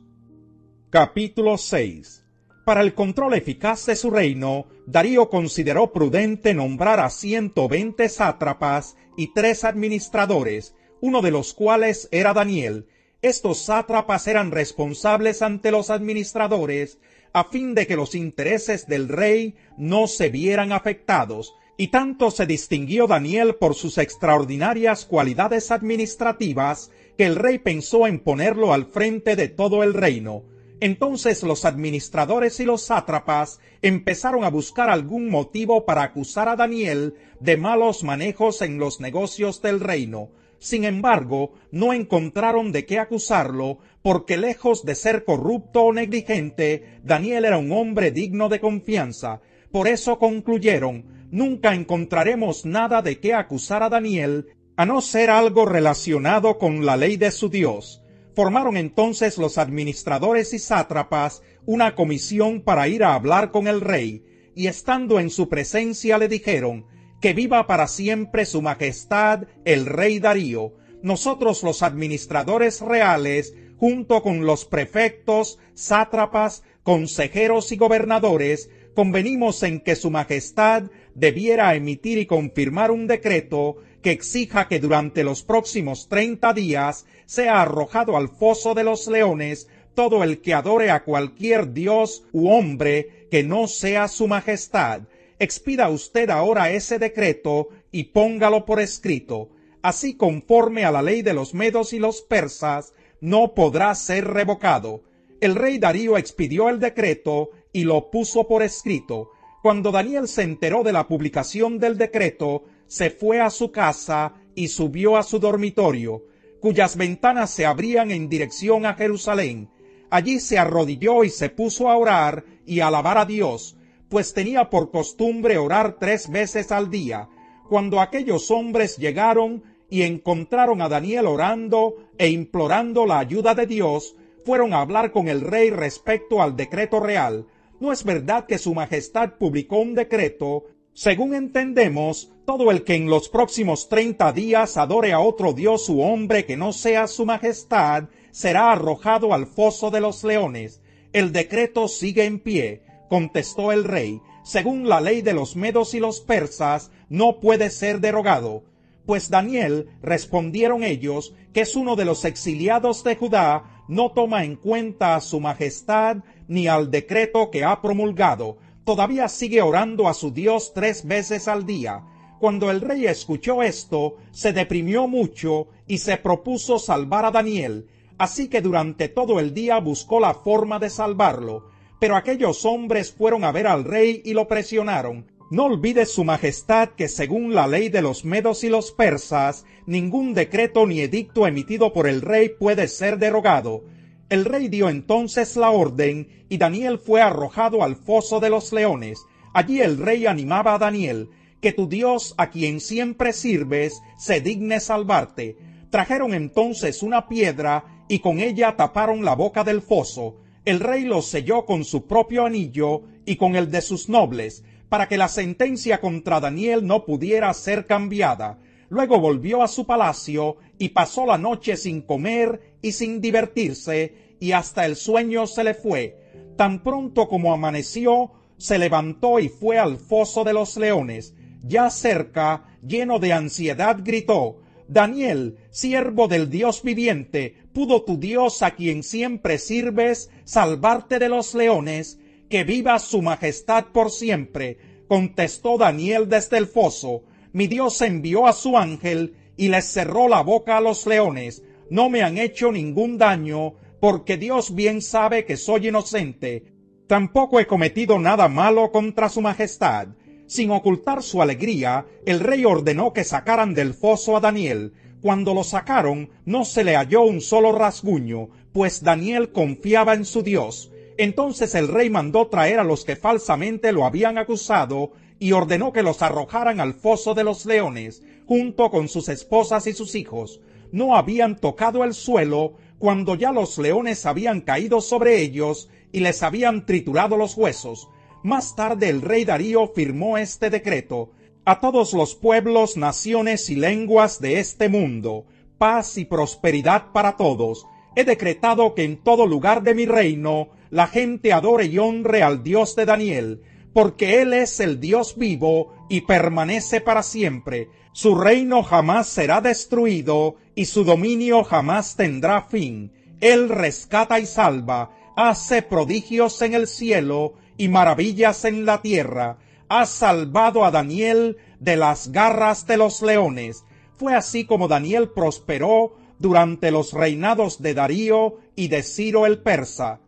A: Capítulo 6. Para el control eficaz de su reino, Darío consideró prudente nombrar a 120 sátrapas y 3 administradores, uno de los cuales era Daniel. Estos sátrapas eran responsables ante los administradores, a fin de que los intereses del rey no se vieran afectados, y tanto se distinguió Daniel por sus extraordinarias cualidades administrativas, que el rey pensó en ponerlo al frente de todo el reino. Entonces los administradores y los sátrapas empezaron a buscar algún motivo para acusar a Daniel de malos manejos en los negocios del reino. Sin embargo, no encontraron de qué acusarlo, porque lejos de ser corrupto o negligente, Daniel era un hombre digno de confianza. Por eso concluyeron: nunca encontraremos nada de qué acusar a Daniel, a no ser algo relacionado con la ley de su Dios. Formaron entonces los administradores y sátrapas una comisión para ir a hablar con el rey, y estando en su presencia le dijeron: que viva para siempre su majestad el rey Darío. Nosotros los administradores reales, junto con los prefectos, sátrapas, consejeros y gobernadores, convenimos en que su majestad debiera emitir y confirmar un decreto que exija que durante los próximos 30 días sea arrojado al foso de los leones todo el que adore a cualquier dios u hombre que no sea su majestad. Expida usted ahora ese decreto y póngalo por escrito. Así, conforme a la ley de los medos y los persas, no podrá ser revocado. El rey Darío expidió el decreto y lo puso por escrito. Cuando Daniel se enteró de la publicación del decreto, se fue a su casa y subió a su dormitorio, cuyas ventanas se abrían en dirección a Jerusalén. Allí se arrodilló y se puso a orar y a alabar a Dios, pues tenía por costumbre orar 3 veces al día. Cuando aquellos hombres llegaron y encontraron a Daniel orando e implorando la ayuda de Dios, fueron a hablar con el rey respecto al decreto real. ¿No es verdad que su majestad publicó un decreto? Según entendemos, todo el que en los próximos 30 días adore a otro dios u hombre que no sea su majestad, será arrojado al foso de los leones. El decreto sigue en pie, contestó el rey. Según la ley de los medos y los persas, no puede ser derogado. Pues Daniel, respondieron ellos, que es uno de los exiliados de Judá, no toma en cuenta a su majestad ni al decreto que ha promulgado. Todavía sigue orando a su Dios 3 veces al día. Cuando el rey escuchó esto, se deprimió mucho y se propuso salvar a Daniel. Así que durante todo el día buscó la forma de salvarlo. Pero aquellos hombres fueron a ver al rey y lo presionaron. No olvide su majestad que según la ley de los medos y los persas, ningún decreto ni edicto emitido por el rey puede ser derogado. El rey dio entonces la orden y Daniel fue arrojado al foso de los leones. Allí el rey animaba a Daniel: que tu Dios, a quien siempre sirves, se digne salvarte. Trajeron entonces una piedra y con ella taparon la boca del foso. El rey lo selló con su propio anillo y con el de sus nobles, para que la sentencia contra Daniel no pudiera ser cambiada. Luego volvió a su palacio y pasó la noche sin comer y sin divertirse, y hasta el sueño se le fue. Tan pronto como amaneció, se levantó y fue al foso de los leones. Ya cerca, lleno de ansiedad, gritó: Daniel, siervo del Dios viviente, ¿pudo tu Dios, a quien siempre sirves, salvarte de los leones? Que viva su majestad por siempre. Contestó Daniel desde el foso: mi Dios envió a su ángel y les cerró la boca a los leones. No me han hecho ningún daño, porque Dios bien sabe que soy inocente. Tampoco he cometido nada malo contra su majestad. Sin ocultar su alegría, el rey ordenó que sacaran del foso a Daniel. Cuando lo sacaron, no se le halló un solo rasguño, pues Daniel confiaba en su Dios. Entonces el rey mandó traer a los que falsamente lo habían acusado y ordenó que los arrojaran al foso de los leones, junto con sus esposas y sus hijos. No habían tocado el suelo cuando ya los leones habían caído sobre ellos y les habían triturado los huesos. Más tarde el rey Darío firmó este decreto: a todos los pueblos, naciones y lenguas de este mundo, paz y prosperidad para todos. He decretado que en todo lugar de mi reino la gente adore y honre al Dios de Daniel, porque Él es el Dios vivo y permanece para siempre. Su reino jamás será destruido y su dominio jamás tendrá fin. Él rescata y salva, hace prodigios en el cielo y maravillas en la tierra. Ha salvado a Daniel de las garras de los leones. Fue así como Daniel prosperó durante los reinados de Darío y de Ciro el persa.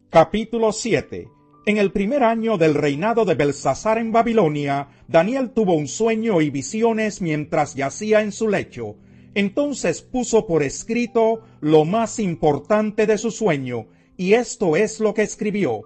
A: Capítulo 7. En el primer año del reinado de Belsasar en Babilonia, Daniel tuvo un sueño y visiones mientras yacía en su lecho. Entonces puso por escrito lo más importante de su sueño, y esto es lo que escribió.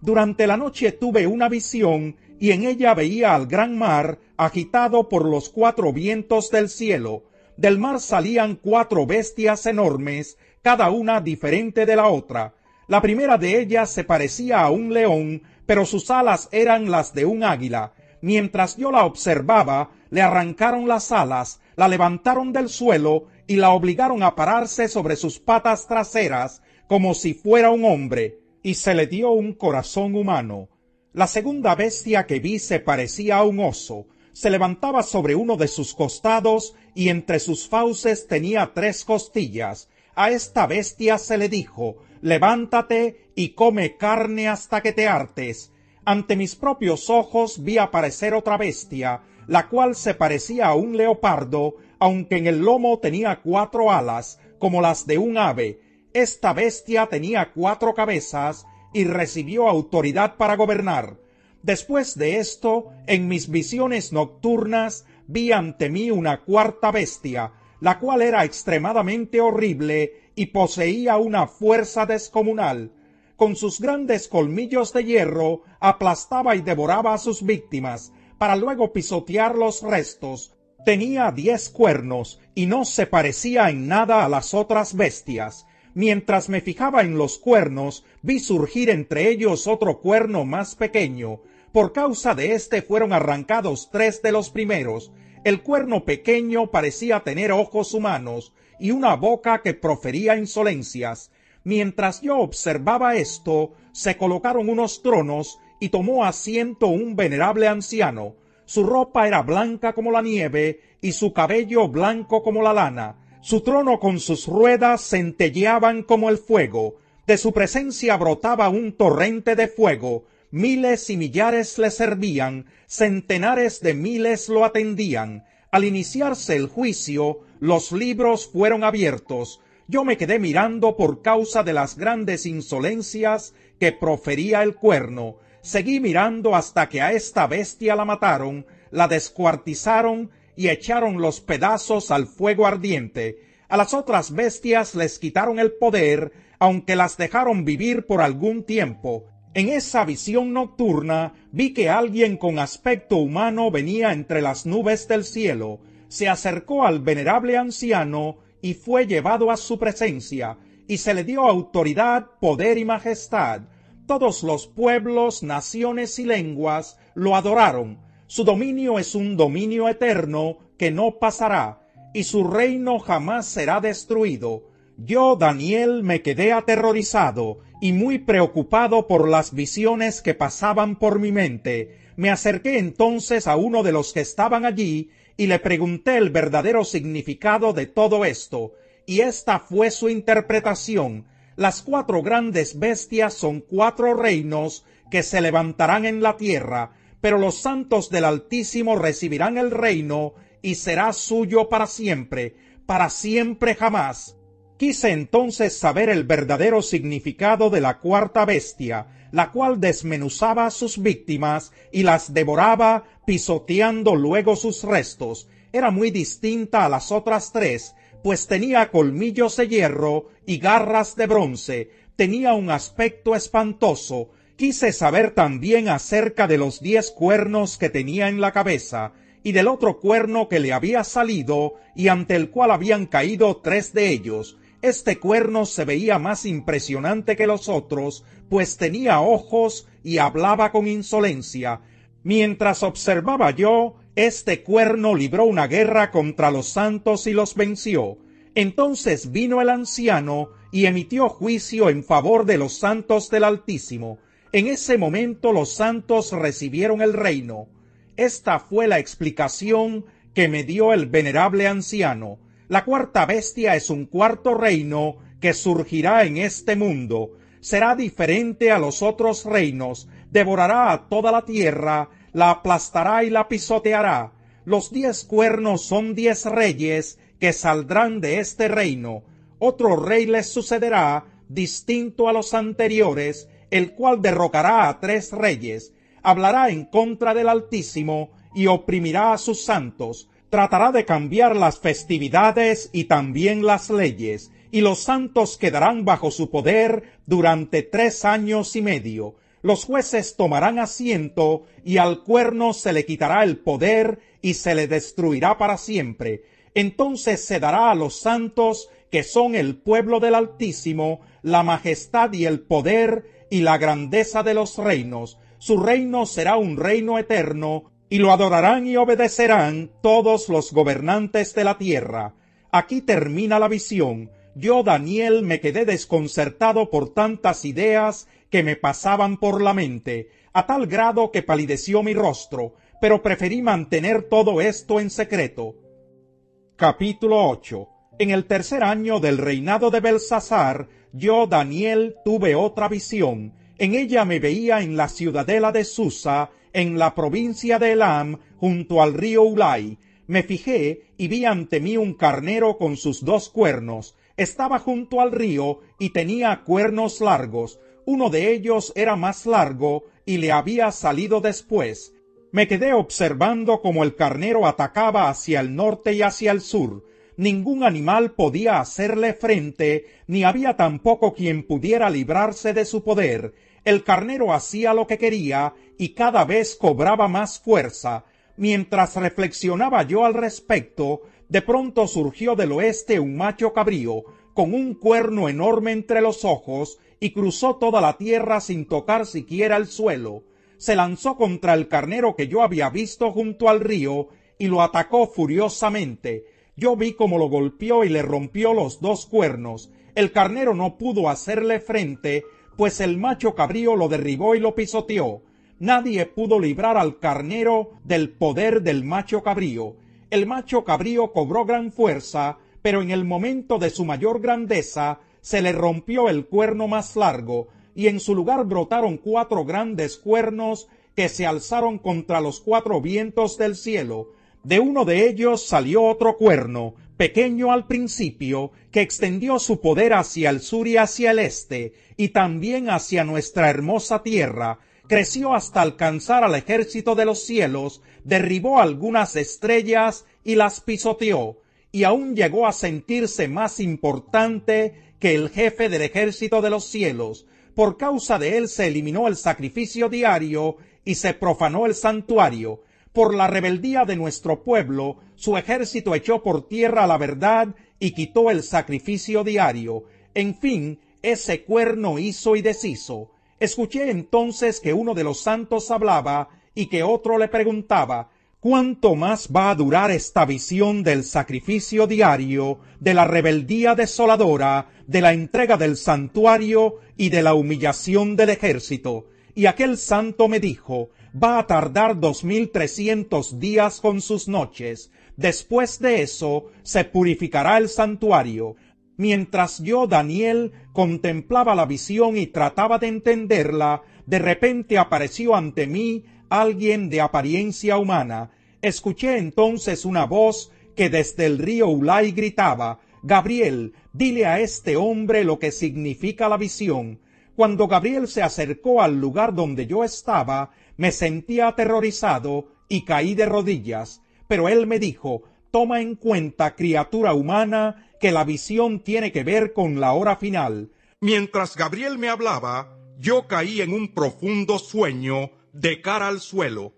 A: Durante la noche tuve una visión, y en ella veía al gran mar agitado por los 4 vientos del cielo. Del mar salían 4 bestias enormes, cada una diferente de la otra. La primera de ellas se parecía a un león, pero sus alas eran las de un águila. Mientras yo la observaba, le arrancaron las alas, la levantaron del suelo y la obligaron a pararse sobre sus patas traseras, como si fuera un hombre, y se le dio un corazón humano. La segunda bestia que vi se parecía a un oso. Se levantaba sobre uno de sus costados y entre sus fauces tenía 3 costillas. A esta bestia se le dijo: levántate y come carne hasta que te hartes. Ante mis propios ojos vi aparecer otra bestia, la cual se parecía a un leopardo, aunque en el lomo tenía 4 alas, como las de un ave. Esta bestia tenía 4 cabezas y recibió autoridad para gobernar. Después de esto, en mis visiones nocturnas, vi ante mí una 4ª bestia, la cual era extremadamente horrible y poseía una fuerza descomunal. Con sus grandes colmillos de hierro aplastaba y devoraba a sus víctimas, para luego pisotear los restos. Tenía 10 cuernos y no se parecía en nada a las otras bestias. Mientras me fijaba en los cuernos, vi surgir entre ellos otro cuerno más pequeño. Por causa de éste fueron arrancados 3 de los primeros. El cuerno pequeño parecía tener ojos humanos y una boca que profería insolencias. Mientras yo observaba esto, se colocaron unos tronos y tomó asiento un venerable anciano. Su ropa era blanca como la nieve y su cabello blanco como la lana. Su trono con sus ruedas centelleaban como el fuego. De su presencia brotaba un torrente de fuego. Miles y millares le servían, centenares de miles lo atendían. Al iniciarse el juicio, los libros fueron abiertos. Yo me quedé mirando por causa de las grandes insolencias que profería el cuerno. Seguí mirando hasta que a esta bestia la mataron, la descuartizaron y echaron los pedazos al fuego ardiente. A las otras bestias les quitaron el poder, aunque las dejaron vivir por algún tiempo. En esa visión nocturna vi que alguien con aspecto humano venía entre las nubes del cielo. Se acercó al venerable anciano y fue llevado a su presencia, y se le dio autoridad, poder y majestad. Todos los pueblos, naciones y lenguas lo adoraron. Su dominio es un dominio eterno que no pasará, y su reino jamás será destruido. Yo, Daniel, me quedé aterrorizado y muy preocupado por las visiones que pasaban por mi mente. Me acerqué entonces a uno de los que estaban allí y le pregunté el verdadero significado de todo esto, y esta fue su interpretación. Las 4 grandes bestias son 4 reinos que se levantarán en la tierra, pero los santos del Altísimo recibirán el reino y será suyo para siempre jamás. Quise entonces saber el verdadero significado de la 4ª bestia, la cual desmenuzaba a sus víctimas y las devoraba, pisoteando luego sus restos. Era muy distinta a las otras 3, pues tenía colmillos de hierro y garras de bronce. Tenía un aspecto espantoso. Quise saber también acerca de los 10 cuernos que tenía en la cabeza, y del otro cuerno que le había salido, y ante el cual habían caído 3 de ellos. Este cuerno se veía más impresionante que los otros, pues tenía ojos y hablaba con insolencia. Mientras observaba yo, este cuerno libró una guerra contra los santos y los venció. Entonces vino el anciano y emitió juicio en favor de los santos del Altísimo. En ese momento los santos recibieron el reino. Esta fue la explicación que me dio el venerable anciano. La 4ª bestia es un 4º reino que surgirá en este mundo. Será diferente a los otros reinos, devorará a toda la tierra, la aplastará y la pisoteará. Los 10 cuernos son 10 reyes que saldrán de este reino. Otro rey les sucederá, distinto a los anteriores, el cual derrocará a 3 reyes. Hablará en contra del Altísimo y oprimirá a sus santos. Tratará de cambiar las festividades y también las leyes, y los santos quedarán bajo su poder durante 3 años y medio. Los jueces tomarán asiento, y al cuerno se le quitará el poder, y se le destruirá para siempre. Entonces se dará a los santos, que son el pueblo del Altísimo, la majestad y el poder, y la grandeza de los reinos. Su reino será un reino eterno, y lo adorarán y obedecerán todos los gobernantes de la tierra. Aquí termina la visión. Yo, Daniel, me quedé desconcertado por tantas ideas que me pasaban por la mente, a tal grado que palideció mi rostro, pero preferí mantener todo esto en secreto. Capítulo 8. En el 3er año del reinado de Belsasar, yo, Daniel, tuve otra visión. En ella me veía en la ciudadela de Susa, en la provincia de Elam, junto al río Ulai. Me fijé y vi ante mí un carnero con sus 2 cuernos. Estaba junto al río y tenía cuernos largos. Uno de ellos era más largo y le había salido después. Me quedé observando cómo el carnero atacaba hacia el norte y hacia el sur. Ningún animal podía hacerle frente, ni había tampoco quien pudiera librarse de su poder. El carnero hacía lo que quería y cada vez cobraba más fuerza. Mientras reflexionaba yo al respecto, de pronto surgió del oeste un macho cabrío, con un cuerno enorme entre los ojos, y cruzó toda la tierra sin tocar siquiera el suelo. Se lanzó contra el carnero que yo había visto junto al río, y lo atacó furiosamente. Yo vi cómo lo golpeó y le rompió los 2 cuernos. El carnero no pudo hacerle frente, pues el macho cabrío lo derribó y lo pisoteó. Nadie pudo librar al carnero del poder del macho cabrío. El macho cabrío cobró gran fuerza, pero en el momento de su mayor grandeza se le rompió el cuerno más largo, y en su lugar brotaron 4 grandes cuernos que se alzaron contra los 4 vientos del cielo. De uno de ellos salió otro cuerno, pequeño al principio, que extendió su poder hacia el sur y hacia el este, y también hacia nuestra hermosa tierra. Creció hasta alcanzar al ejército de los cielos, derribó algunas estrellas y las pisoteó, y aún llegó a sentirse más importante que el jefe del ejército de los cielos. Por causa de él se eliminó el sacrificio diario y se profanó el santuario. Por la rebeldía de nuestro pueblo, su ejército echó por tierra la verdad y quitó el sacrificio diario. En fin, ese cuerno hizo y deshizo. Escuché entonces que uno de los santos hablaba y que otro le preguntaba: ¿cuánto más va a durar esta visión del sacrificio diario, de la rebeldía desoladora, de la entrega del santuario y de la humillación del ejército? Y aquel santo me dijo: va a tardar 2300 días con sus noches. Después de eso se purificará el santuario. Mientras yo, Daniel, contemplaba la visión y trataba de entenderla, de repente apareció ante mí alguien de apariencia humana. Escuché entonces una voz que desde el río Ulai gritaba: Gabriel, dile a este hombre lo que significa la visión. Cuando Gabriel se acercó al lugar donde yo estaba, me sentí aterrorizado y caí de rodillas. Pero él me dijo: toma en cuenta, criatura humana, que la visión tiene que ver con la hora final. Mientras Gabriel me hablaba, yo caí en un profundo sueño de cara al suelo.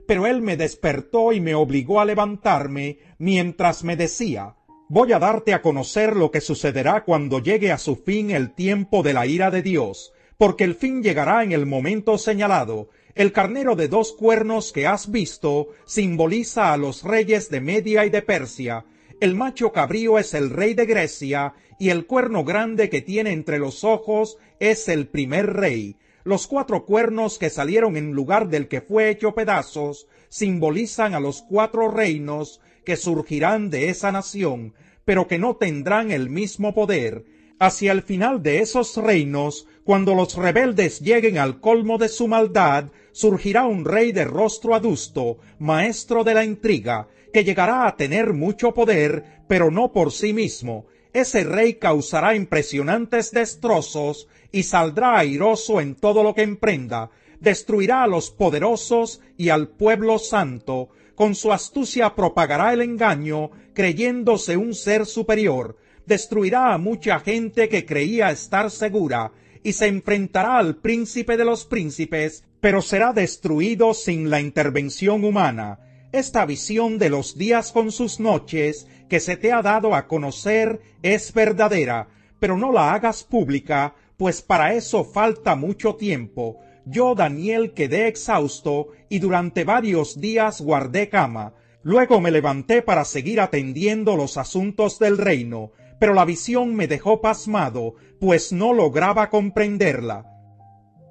A: Pero él me despertó y me obligó a levantarme mientras me decía: voy a darte a conocer lo que sucederá cuando llegue a su fin el tiempo de la ira de Dios, porque el fin llegará en el momento señalado. El carnero de 2 cuernos que has visto simboliza a los reyes de Media y de Persia. El macho cabrío es el rey de Grecia, y el cuerno grande que tiene entre los ojos es el primer rey. Los 4 cuernos que salieron en lugar del que fue hecho pedazos simbolizan a los 4 reinos que surgirán de esa nación, pero que no tendrán el mismo poder. Hacia el final de esos reinos, cuando los rebeldes lleguen al colmo de su maldad, surgirá un rey de rostro adusto, maestro de la intriga, que llegará a tener mucho poder, pero no por sí mismo. Ese rey causará impresionantes destrozos y saldrá airoso en todo lo que emprenda. Destruirá a los poderosos y al pueblo santo. con su astucia propagará el engaño, creyéndose un ser superior. Destruirá a mucha gente que creía estar segura, y se enfrentará al príncipe de los príncipes, pero será destruido sin la intervención humana. Esta visión de los días con sus noches, que se te ha dado a conocer, es verdadera, pero no la hagas pública, pues para eso falta mucho tiempo. Yo, Daniel, quedé exhausto, y durante varios días guardé cama. Luego me levanté para seguir atendiendo los asuntos del reino, pero la visión me dejó pasmado, pues no lograba comprenderla.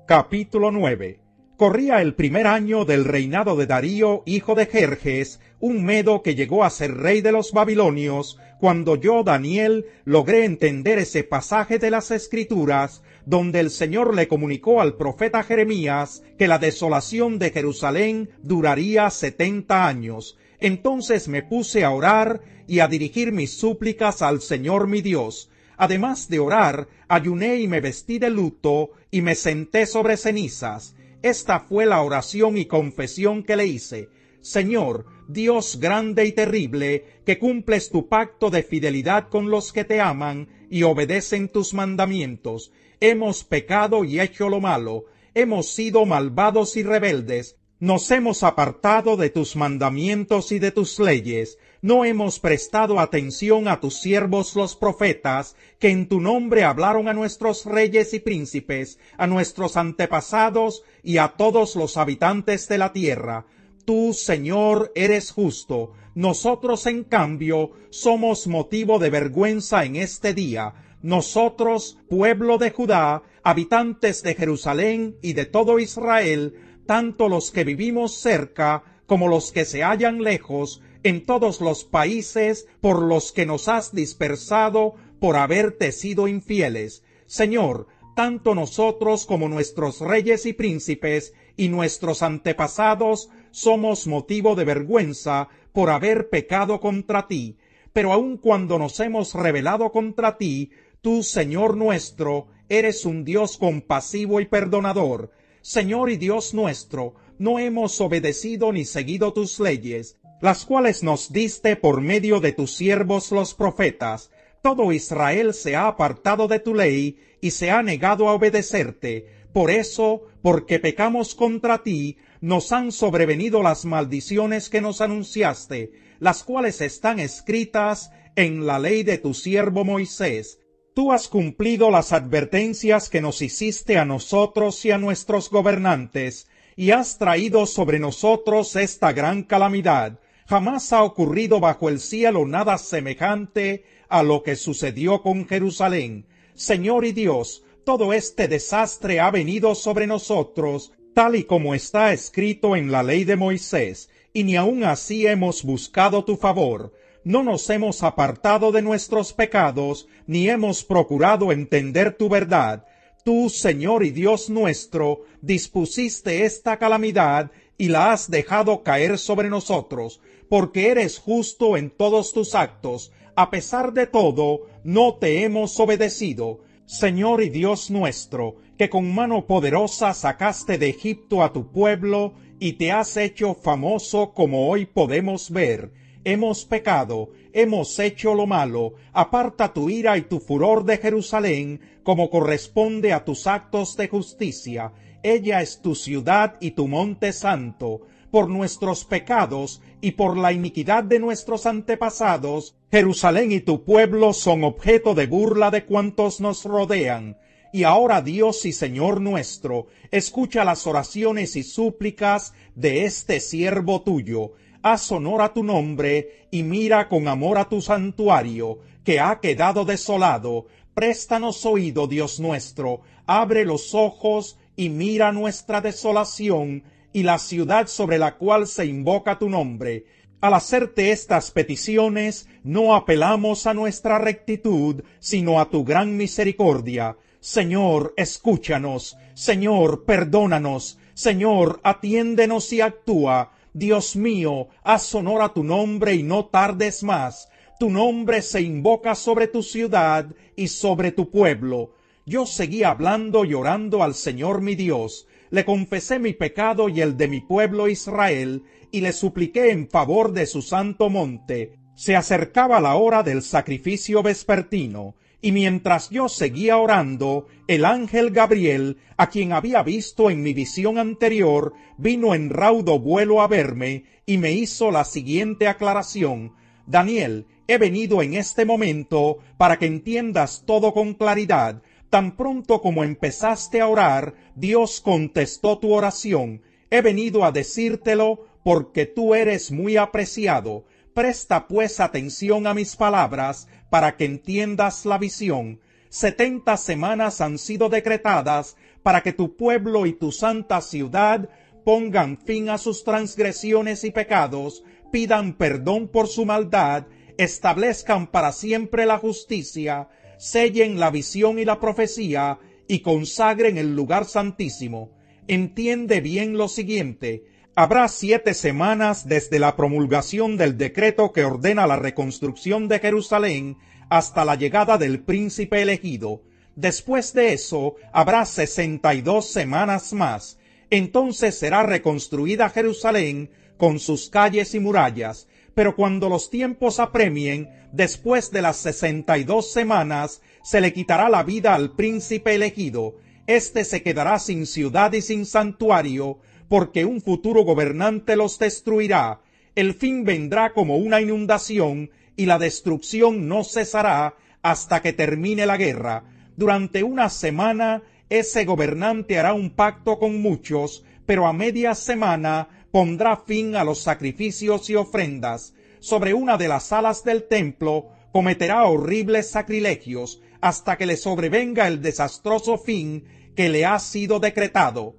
A: Capítulo 9. Corría el primer año del reinado de Darío, hijo de Jerjes, un medo que llegó a ser rey de los babilonios, cuando yo, Daniel, logré entender ese pasaje de las Escrituras, donde el Señor le comunicó al profeta Jeremías que la desolación de Jerusalén duraría 70 años. Entonces me puse a orar y a dirigir mis súplicas al Señor mi Dios. Además de orar, ayuné y me vestí de luto y me senté sobre cenizas. Esta fue la oración y confesión que le hice. Señor, Dios grande y terrible, que cumples tu pacto de fidelidad con los que te aman y obedecen tus mandamientos. Hemos pecado y hecho lo malo, hemos sido malvados y rebeldes, nos hemos apartado de tus mandamientos y de tus leyes, no hemos prestado atención a tus siervos los profetas, que en tu nombre hablaron a nuestros reyes y príncipes, a nuestros antepasados y a todos los habitantes de la tierra. Tú, Señor, eres justo. Nosotros, en cambio, somos motivo de vergüenza en este día. Nosotros, pueblo de Judá, habitantes de Jerusalén y de todo Israel, tanto los que vivimos cerca como los que se hallan lejos, en todos los países por los que nos has dispersado por haberte sido infieles. Señor, tanto nosotros como nuestros reyes y príncipes y nuestros antepasados somos motivo de vergüenza por haber pecado contra ti. Pero aun cuando nos hemos rebelado contra ti, tú, Señor nuestro, eres un Dios compasivo y perdonador. Señor y Dios nuestro, no hemos obedecido ni seguido tus leyes, las cuales nos diste por medio de tus siervos los profetas. Todo Israel se ha apartado de tu ley y se ha negado a obedecerte. Por eso, porque pecamos contra ti, nos han sobrevenido las maldiciones que nos anunciaste, las cuales están escritas en la ley de tu siervo Moisés. Tú has cumplido las advertencias que nos hiciste a nosotros y a nuestros gobernantes, y has traído sobre nosotros esta gran calamidad. Jamás ha ocurrido bajo el cielo nada semejante a lo que sucedió con Jerusalén. Señor y Dios, todo este desastre ha venido sobre nosotros, tal y como está escrito en la ley de Moisés, y ni aun así hemos buscado tu favor. No nos hemos apartado de nuestros pecados, ni hemos procurado entender tu verdad. Tú, Señor y Dios nuestro, dispusiste esta calamidad y la has dejado caer sobre nosotros, porque eres justo en todos tus actos. A pesar de todo, no te hemos obedecido. Señor y Dios nuestro, que con mano poderosa sacaste de Egipto a tu pueblo y te has hecho famoso como hoy podemos ver. Hemos pecado, hemos hecho lo malo. Aparta tu ira y tu furor de Jerusalén, como corresponde a tus actos de justicia. Ella es tu ciudad y tu monte santo. Por nuestros pecados y por la iniquidad de nuestros antepasados, Jerusalén y tu pueblo son objeto de burla de cuantos nos rodean. Y ahora, Dios y Señor nuestro, escucha las oraciones y súplicas de este siervo tuyo. Haz honor a tu nombre y mira con amor a tu santuario, que ha quedado desolado. Préstanos oído, Dios nuestro, abre los ojos y mira nuestra desolación y la ciudad sobre la cual se invoca tu nombre. Al hacerte estas peticiones, no apelamos a nuestra rectitud, sino a tu gran misericordia. Señor, escúchanos. Señor, perdónanos. Señor, atiéndenos y actúa. Dios mío, haz honor a tu nombre y no tardes más. Tu nombre se invoca sobre tu ciudad y sobre tu pueblo. Yo seguí hablando y orando al Señor mi Dios. le confesé mi pecado y el de mi pueblo Israel, y le supliqué en favor de su santo monte. Se acercaba la hora del sacrificio vespertino, y mientras yo seguía orando, el ángel Gabriel, a quien había visto en mi visión anterior, vino en raudo vuelo a verme, y me hizo la siguiente aclaración: Daniel, he venido en este momento para que entiendas todo con claridad. Tan pronto como empezaste a orar, Dios contestó tu oración. He venido a decírtelo porque tú eres muy apreciado. Presta pues atención a mis palabras para que entiendas la visión. 70 semanas han sido decretadas para que tu pueblo y tu santa ciudad pongan fin a sus transgresiones y pecados, pidan perdón por su maldad, establezcan para siempre la justicia, sellen la visión y la profecía, y consagren el lugar santísimo. Entiende bien lo siguiente: habrá 7 semanas desde la promulgación del decreto que ordena la reconstrucción de Jerusalén hasta la llegada del príncipe elegido. Después de eso habrá 62 semanas más. Entonces será reconstruida Jerusalén con sus calles y murallas. Pero cuando los tiempos apremien, después de las 62 semanas, se le quitará la vida al príncipe elegido. Este se quedará sin ciudad y sin santuario, porque un futuro gobernante los destruirá. El fin vendrá como una inundación, y la destrucción no cesará hasta que termine la guerra. Durante una semana, ese gobernante hará un pacto con muchos, pero a media semana pondrá fin a los sacrificios y ofrendas. Sobre una de las alas del templo cometerá horribles sacrilegios, hasta que le sobrevenga el desastroso fin que le ha sido decretado.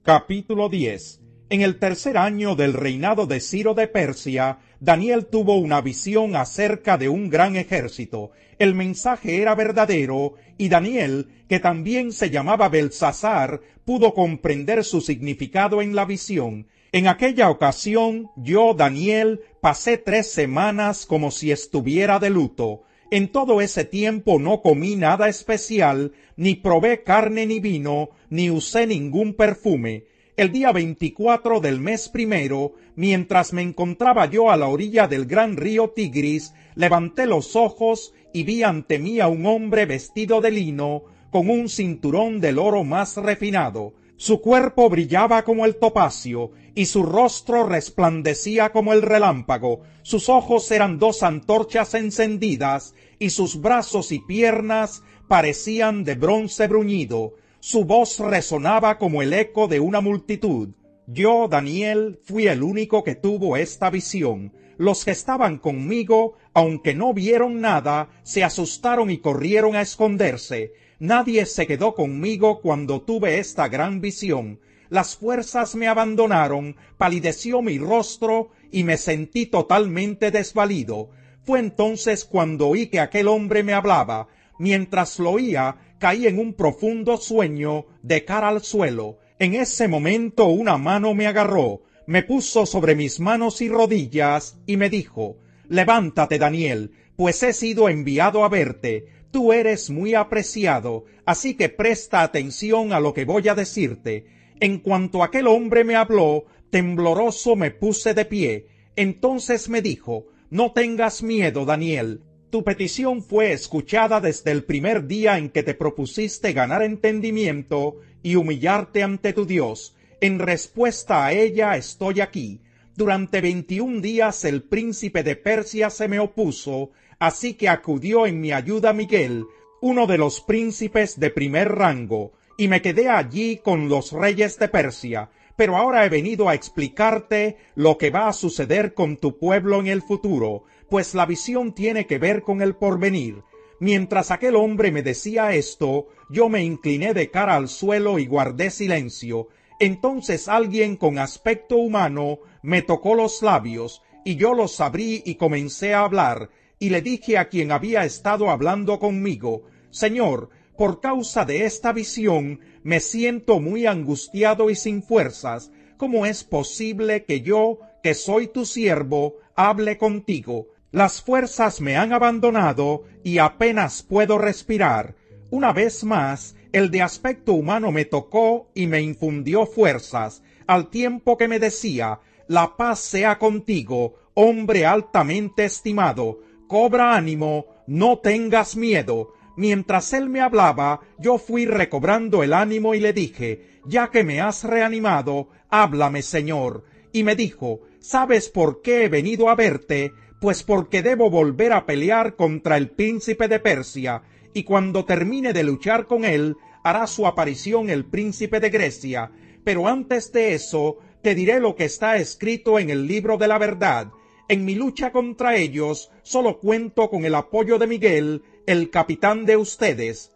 A: Capítulo 10. En el tercer año del reinado de Ciro de Persia, Daniel tuvo una visión acerca de un gran ejército. El mensaje era verdadero, y Daniel, que también se llamaba Belsasar, pudo comprender su significado en la visión. En aquella ocasión, yo, Daniel, pasé 3 semanas como si estuviera de luto. En todo ese tiempo no comí nada especial, ni probé carne ni vino, ni usé ningún perfume. El día 24 del mes primero, mientras me encontraba yo a la orilla del gran río Tigris, levanté los ojos y vi ante mí a un hombre vestido de lino, con un cinturón del oro más refinado. Su cuerpo brillaba como el topacio, y su rostro resplandecía como el relámpago. Sus ojos eran 2 antorchas encendidas, y sus brazos y piernas parecían de bronce bruñido. Su voz resonaba como el eco de una multitud. Yo, Daniel, fui el único que tuvo esta visión. Los que estaban conmigo, aunque no vieron nada, se asustaron y corrieron a esconderse. Nadie se quedó conmigo cuando tuve esta gran visión. Las fuerzas me abandonaron, palideció mi rostro y me sentí totalmente desvalido. Fue entonces cuando oí que aquel hombre me hablaba. Mientras lo oía, caí en un profundo sueño de cara al suelo. En ese momento una mano me agarró, me puso sobre mis manos y rodillas y me dijo: levántate, Daniel, pues he sido enviado a verte. Tú eres muy apreciado, así que presta atención a lo que voy a decirte. En cuanto aquel hombre me habló, tembloroso me puse de pie. Entonces me dijo: no tengas miedo, Daniel. Tu petición fue escuchada desde el primer día en que te propusiste ganar entendimiento y humillarte ante tu Dios. En respuesta a ella estoy aquí. Durante 21 días el príncipe de Persia se me opuso, así que acudió en mi ayuda Miguel, uno de los príncipes de primer rango, y me quedé allí con los reyes de Persia. Pero ahora he venido a explicarte lo que va a suceder con tu pueblo en el futuro, pues la visión tiene que ver con el porvenir. Mientras aquel hombre me decía esto, yo me incliné de cara al suelo y guardé silencio. Entonces alguien con aspecto humano me tocó los labios, y yo los abrí y comencé a hablar, y le dije a quien había estado hablando conmigo: Señor, por causa de esta visión me siento muy angustiado y sin fuerzas. ¿Cómo es posible que yo, que soy tu siervo, hable contigo? Las fuerzas me han abandonado y apenas puedo respirar. Una vez más, El de aspecto humano me tocó y me infundió fuerzas, al tiempo que me decía: la paz sea contigo, hombre altamente estimado, cobra ánimo, no tengas miedo. Mientras él me hablaba, yo fui recobrando el ánimo y le dije: ya que me has reanimado, háblame, Señor. Y me dijo: ¿sabes por qué he venido a verte? Pues porque debo volver a pelear contra el príncipe de Persia, y cuando termine de luchar con él, hará su aparición el príncipe de Grecia. Pero antes de eso, te diré lo que está escrito en el libro de la verdad. En mi lucha contra ellos, solo cuento con el apoyo de Miguel, el capitán de ustedes.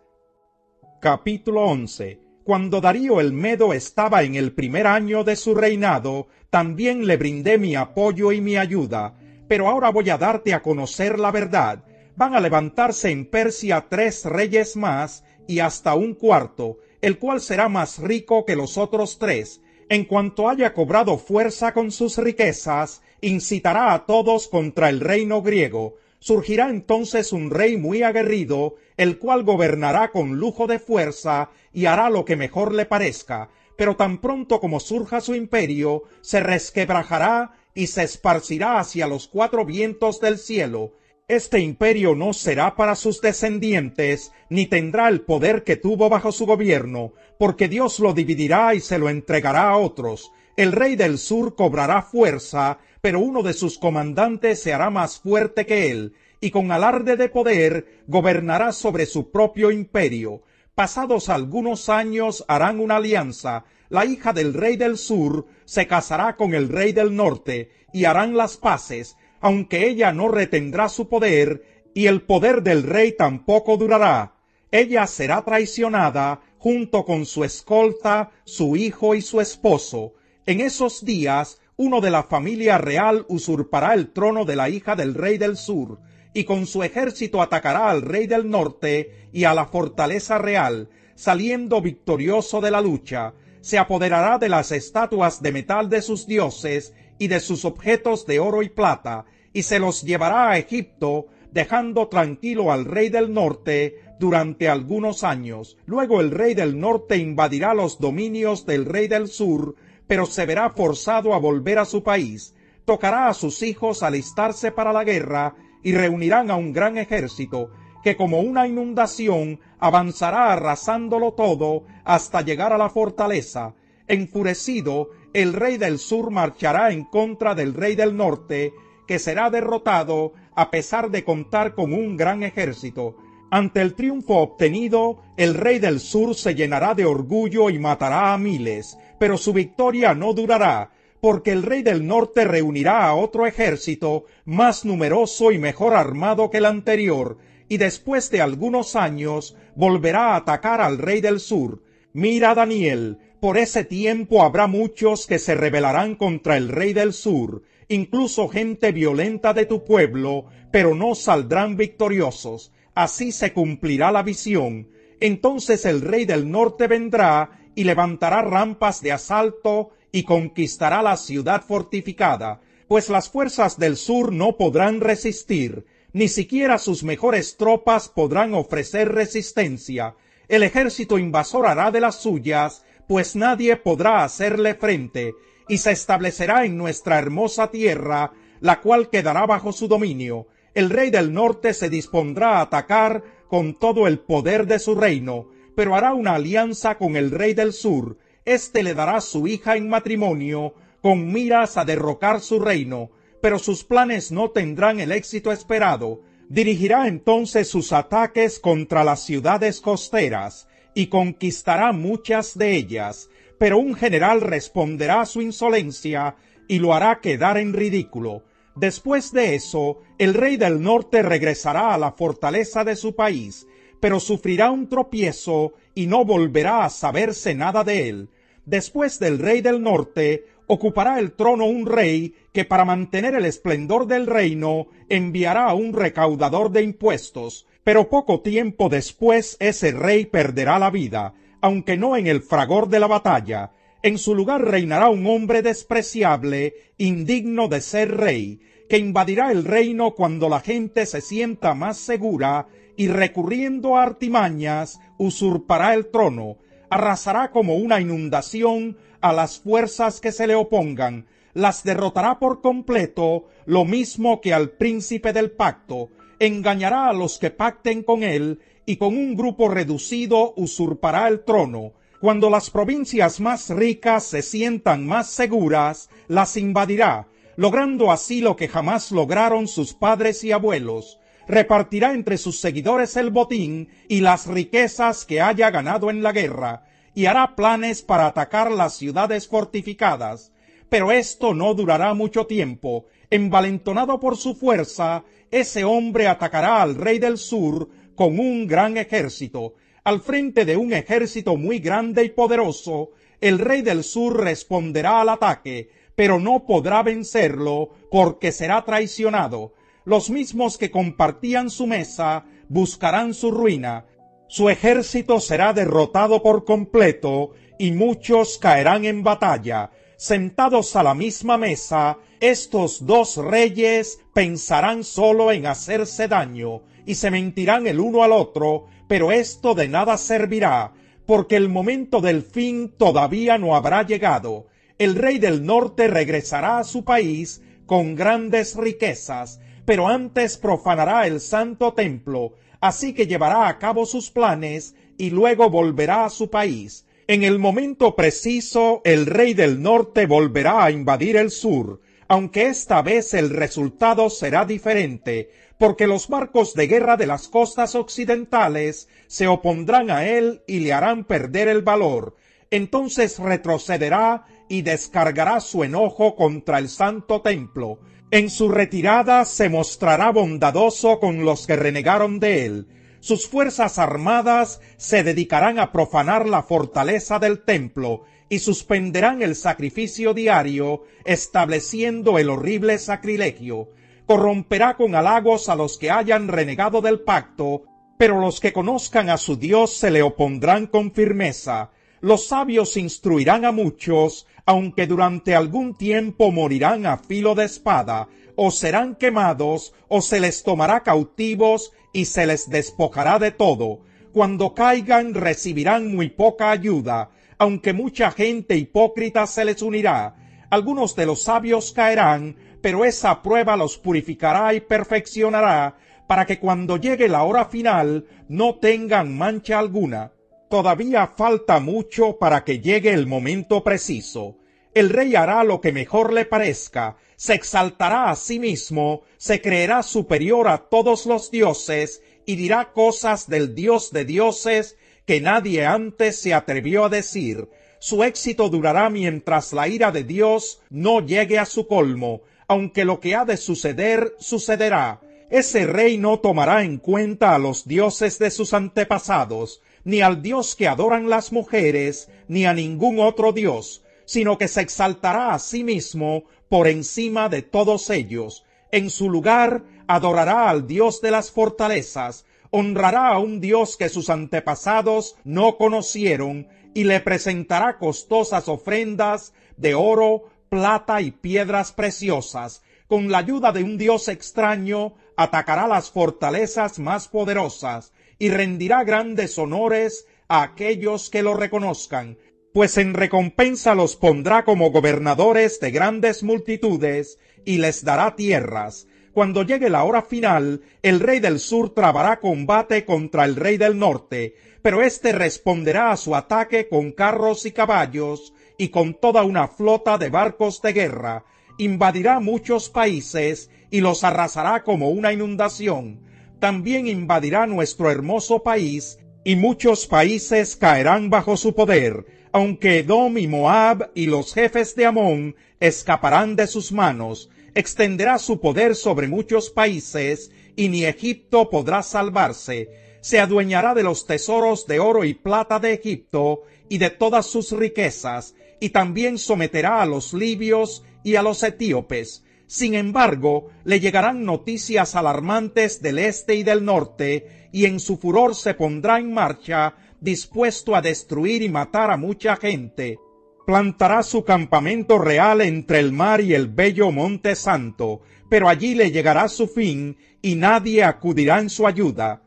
A: Capítulo 11. Cuando Darío el Medo estaba en el primer año de su reinado, también le brindé mi apoyo y mi ayuda. Pero ahora voy a darte a conocer la verdad. Van a levantarse en Persia 3 reyes más y hasta un cuarto, el cual será más rico que los otros 3. En cuanto haya cobrado fuerza con sus riquezas, incitará a todos contra el reino griego. Surgirá entonces un rey muy aguerrido, el cual gobernará con lujo de fuerza y hará lo que mejor le parezca. Pero tan pronto como surja su imperio, se resquebrajará y se esparcirá hacia los 4 vientos del cielo. Este imperio no será para sus descendientes, ni tendrá el poder que tuvo bajo su gobierno, porque Dios lo dividirá y se lo entregará a otros. El rey del sur cobrará fuerza, pero uno de sus comandantes se hará más fuerte que él, y con alarde de poder gobernará sobre su propio imperio. Pasados algunos años harán una alianza. La hija del rey del sur se casará con el rey del norte, y harán las paces, aunque ella no retendrá su poder, y el poder del rey tampoco durará. Ella será traicionada, junto con su escolta, su hijo y su esposo. En esos días, uno de la familia real usurpará el trono de la hija del rey del sur, y con su ejército atacará al rey del norte y a la fortaleza real, saliendo victorioso de la lucha. Se apoderará de las estatuas de metal de sus dioses y de sus objetos de oro y plata, y se los llevará a Egipto, dejando tranquilo al rey del norte durante algunos años. Luego el rey del norte invadirá los dominios del rey del sur, pero se verá forzado a volver a su país. Tocará a sus hijos alistarse para la guerra, y reunirán a un gran ejército, que como una inundación avanzará arrasándolo todo hasta llegar a la fortaleza. Enfurecido, el rey del sur marchará en contra del rey del norte, que será derrotado a pesar de contar con un gran ejército. Ante el triunfo obtenido, el rey del sur se llenará de orgullo y matará a miles, pero su victoria no durará, porque el rey del norte reunirá a otro ejército más numeroso y mejor armado que el anterior, y después de algunos años volverá a atacar al rey del sur. Mira, Daniel, por ese tiempo habrá muchos que se rebelarán contra el rey del sur, incluso gente violenta de tu pueblo, pero no saldrán victoriosos. Así se cumplirá la visión. Entonces el rey del norte vendrá y levantará rampas de asalto y conquistará la ciudad fortificada, pues las fuerzas del sur no podrán resistir, ni siquiera sus mejores tropas podrán ofrecer resistencia. El ejército invasor hará de las suyas, pues nadie podrá hacerle frente, y se establecerá en nuestra hermosa tierra, la cual quedará bajo su dominio. El rey del norte se dispondrá a atacar con todo el poder de su reino, pero hará una alianza con el rey del sur. Éste le dará su hija en matrimonio, con miras a derrocar su reino, pero sus planes no tendrán el éxito esperado. Dirigirá entonces sus ataques contra las ciudades costeras, y conquistará muchas de ellas, pero un general responderá a su insolencia y lo hará quedar en ridículo. Después de eso, el rey del norte regresará a la fortaleza de su país, pero sufrirá un tropiezo y no volverá a saberse nada de él. Después del rey del norte, ocupará el trono un rey que para mantener el esplendor del reino enviará a un recaudador de impuestos, pero poco tiempo después ese rey perderá la vida, aunque no en el fragor de la batalla. En su lugar reinará un hombre despreciable, indigno de ser rey, que invadirá el reino cuando la gente se sienta más segura y recurriendo a artimañas usurpará el trono, arrasará como una inundación a las fuerzas que se le opongan, las derrotará por completo, lo mismo que al príncipe del pacto, engañará a los que pacten con él, y con un grupo reducido usurpará el trono. Cuando las provincias más ricas se sientan más seguras, las invadirá, logrando así lo que jamás lograron sus padres y abuelos. Repartirá entre sus seguidores el botín y las riquezas que haya ganado en la guerra, y hará planes para atacar las ciudades fortificadas. Pero esto no durará mucho tiempo. Envalentonado por su fuerza, ese hombre atacará al rey del sur con un gran ejército. Al frente de un ejército muy grande y poderoso, el rey del sur responderá al ataque, pero no podrá vencerlo porque será traicionado. Los mismos que compartían su mesa buscarán su ruina. Su ejército será derrotado por completo y muchos caerán en batalla. Sentados a la misma mesa, estos dos reyes pensarán solo en hacerse daño y se mentirán el uno al otro, pero esto de nada servirá, porque el momento del fin todavía no habrá llegado. El rey del norte regresará a su país con grandes riquezas, pero antes profanará el santo templo, así que llevará a cabo sus planes y luego volverá a su país. En el momento preciso, el rey del norte volverá a invadir el sur, aunque esta vez el resultado será diferente, porque los barcos de guerra de las costas occidentales se opondrán a él y le harán perder el valor. Entonces retrocederá y descargará su enojo contra el santo templo. En su retirada se mostrará bondadoso con los que renegaron de él. Sus fuerzas armadas se dedicarán a profanar la fortaleza del templo y suspenderán el sacrificio diario, estableciendo el horrible sacrilegio. Corromperá con halagos a los que hayan renegado del pacto, pero los que conozcan a su Dios se le opondrán con firmeza. Los sabios instruirán a muchos, aunque durante algún tiempo morirán a filo de espada, o serán quemados, o se les tomará cautivos, y se les despojará de todo. Cuando caigan recibirán muy poca ayuda, aunque mucha gente hipócrita se les unirá. Algunos de los sabios caerán, pero esa prueba los purificará y perfeccionará, para que cuando llegue la hora final no tengan mancha alguna. Todavía falta mucho para que llegue el momento preciso. El rey hará lo que mejor le parezca, se exaltará a sí mismo, se creerá superior a todos los dioses y dirá cosas del Dios de dioses que nadie antes se atrevió a decir. Su éxito durará mientras la ira de Dios no llegue a su colmo, aunque lo que ha de suceder, sucederá. Ese rey no tomará en cuenta a los dioses de sus antepasados, ni al Dios que adoran las mujeres, ni a ningún otro Dios, sino que se exaltará a sí mismo por encima de todos ellos. En su lugar adorará al Dios de las fortalezas, honrará a un Dios que sus antepasados no conocieron, y le presentará costosas ofrendas de oro, plata y piedras preciosas. Con la ayuda de un Dios extraño, atacará las fortalezas más poderosas, y rendirá grandes honores a aquellos que lo reconozcan, pues en recompensa los pondrá como gobernadores de grandes multitudes, y les dará tierras. Cuando llegue la hora final, el rey del sur trabará combate contra el rey del norte, pero éste responderá a su ataque con carros y caballos, y con toda una flota de barcos de guerra. Invadirá muchos países, y los arrasará como una inundación. También invadirá nuestro hermoso país, y muchos países caerán bajo su poder, aunque Edom y Moab y los jefes de Amón escaparán de sus manos. Extenderá su poder sobre muchos países, y ni Egipto podrá salvarse. Se adueñará de los tesoros de oro y plata de Egipto, y de todas sus riquezas, y también someterá a los libios y a los etíopes. Sin embargo, le llegarán noticias alarmantes del este y del norte, y en su furor se pondrá en marcha, dispuesto a destruir y matar a mucha gente. Plantará su campamento real entre el mar y el bello Monte Santo, pero allí le llegará su fin, y nadie acudirá en su ayuda.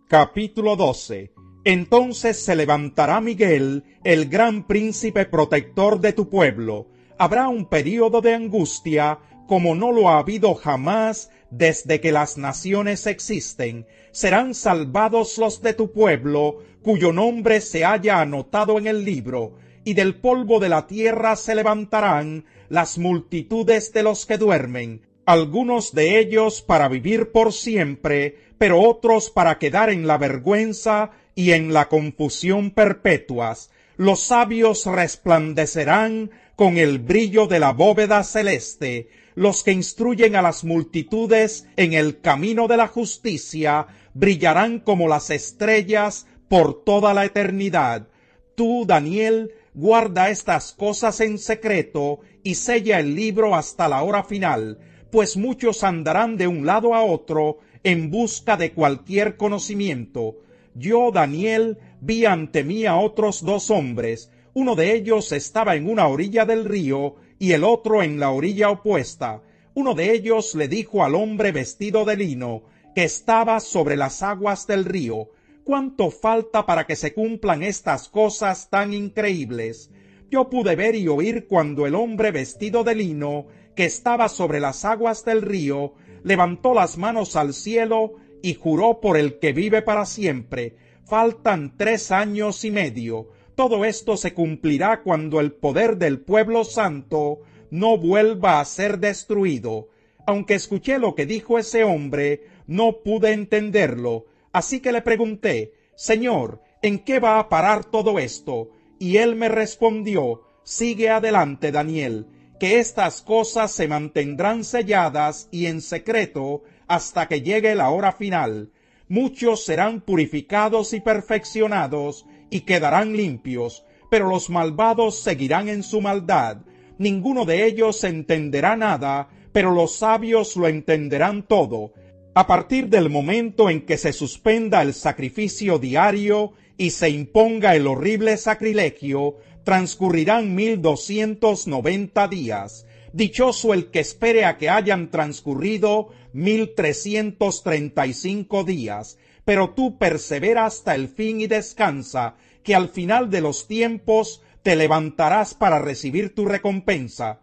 A: Capítulo 12. Entonces se levantará Miguel, el gran príncipe protector de tu pueblo. Habrá un período de angustia como no lo ha habido jamás desde que las naciones existen. Serán salvados los de tu pueblo, cuyo nombre se haya anotado en el libro, y del polvo de la tierra se levantarán las multitudes de los que duermen, algunos de ellos para vivir por siempre, pero otros para quedar en la vergüenza y en la confusión perpetuas. Los sabios resplandecerán con el brillo de la bóveda celeste. Los que instruyen a las multitudes en el camino de la justicia brillarán como las estrellas por toda la eternidad. Tú, Daniel, guarda estas cosas en secreto y sella el libro hasta la hora final, pues muchos andarán de un lado a otro en busca de cualquier conocimiento. Yo, Daniel, vi ante mí a otros dos hombres. Uno de ellos estaba en una orilla del río y el otro en la orilla opuesta. Uno de ellos le dijo al hombre vestido de lino, que estaba sobre las aguas del río: ¿cuánto falta para que se cumplan estas cosas tan increíbles? Yo pude ver y oír cuando el hombre vestido de lino, que estaba sobre las aguas del río, levantó las manos al cielo y juró por el que vive para siempre: faltan 3 años y medio. Todo esto se cumplirá cuando el poder del pueblo santo no vuelva a ser destruido. Aunque escuché lo que dijo ese hombre, no pude entenderlo. Así que le pregunté: Señor, ¿en qué va a parar todo esto? Y él me respondió: sigue adelante, Daniel, que estas cosas se mantendrán selladas y en secreto hasta que llegue la hora final. Muchos serán purificados y perfeccionados y quedarán limpios, pero los malvados seguirán en su maldad. Ninguno de ellos entenderá nada, pero los sabios lo entenderán todo. A partir del momento en que se suspenda el sacrificio diario y se imponga el horrible sacrilegio, transcurrirán 1290 días. Dichoso el que espere a que hayan transcurrido 1335 días. Pero tú persevera hasta el fin y descansa, que al final de los tiempos te levantarás para recibir tu recompensa.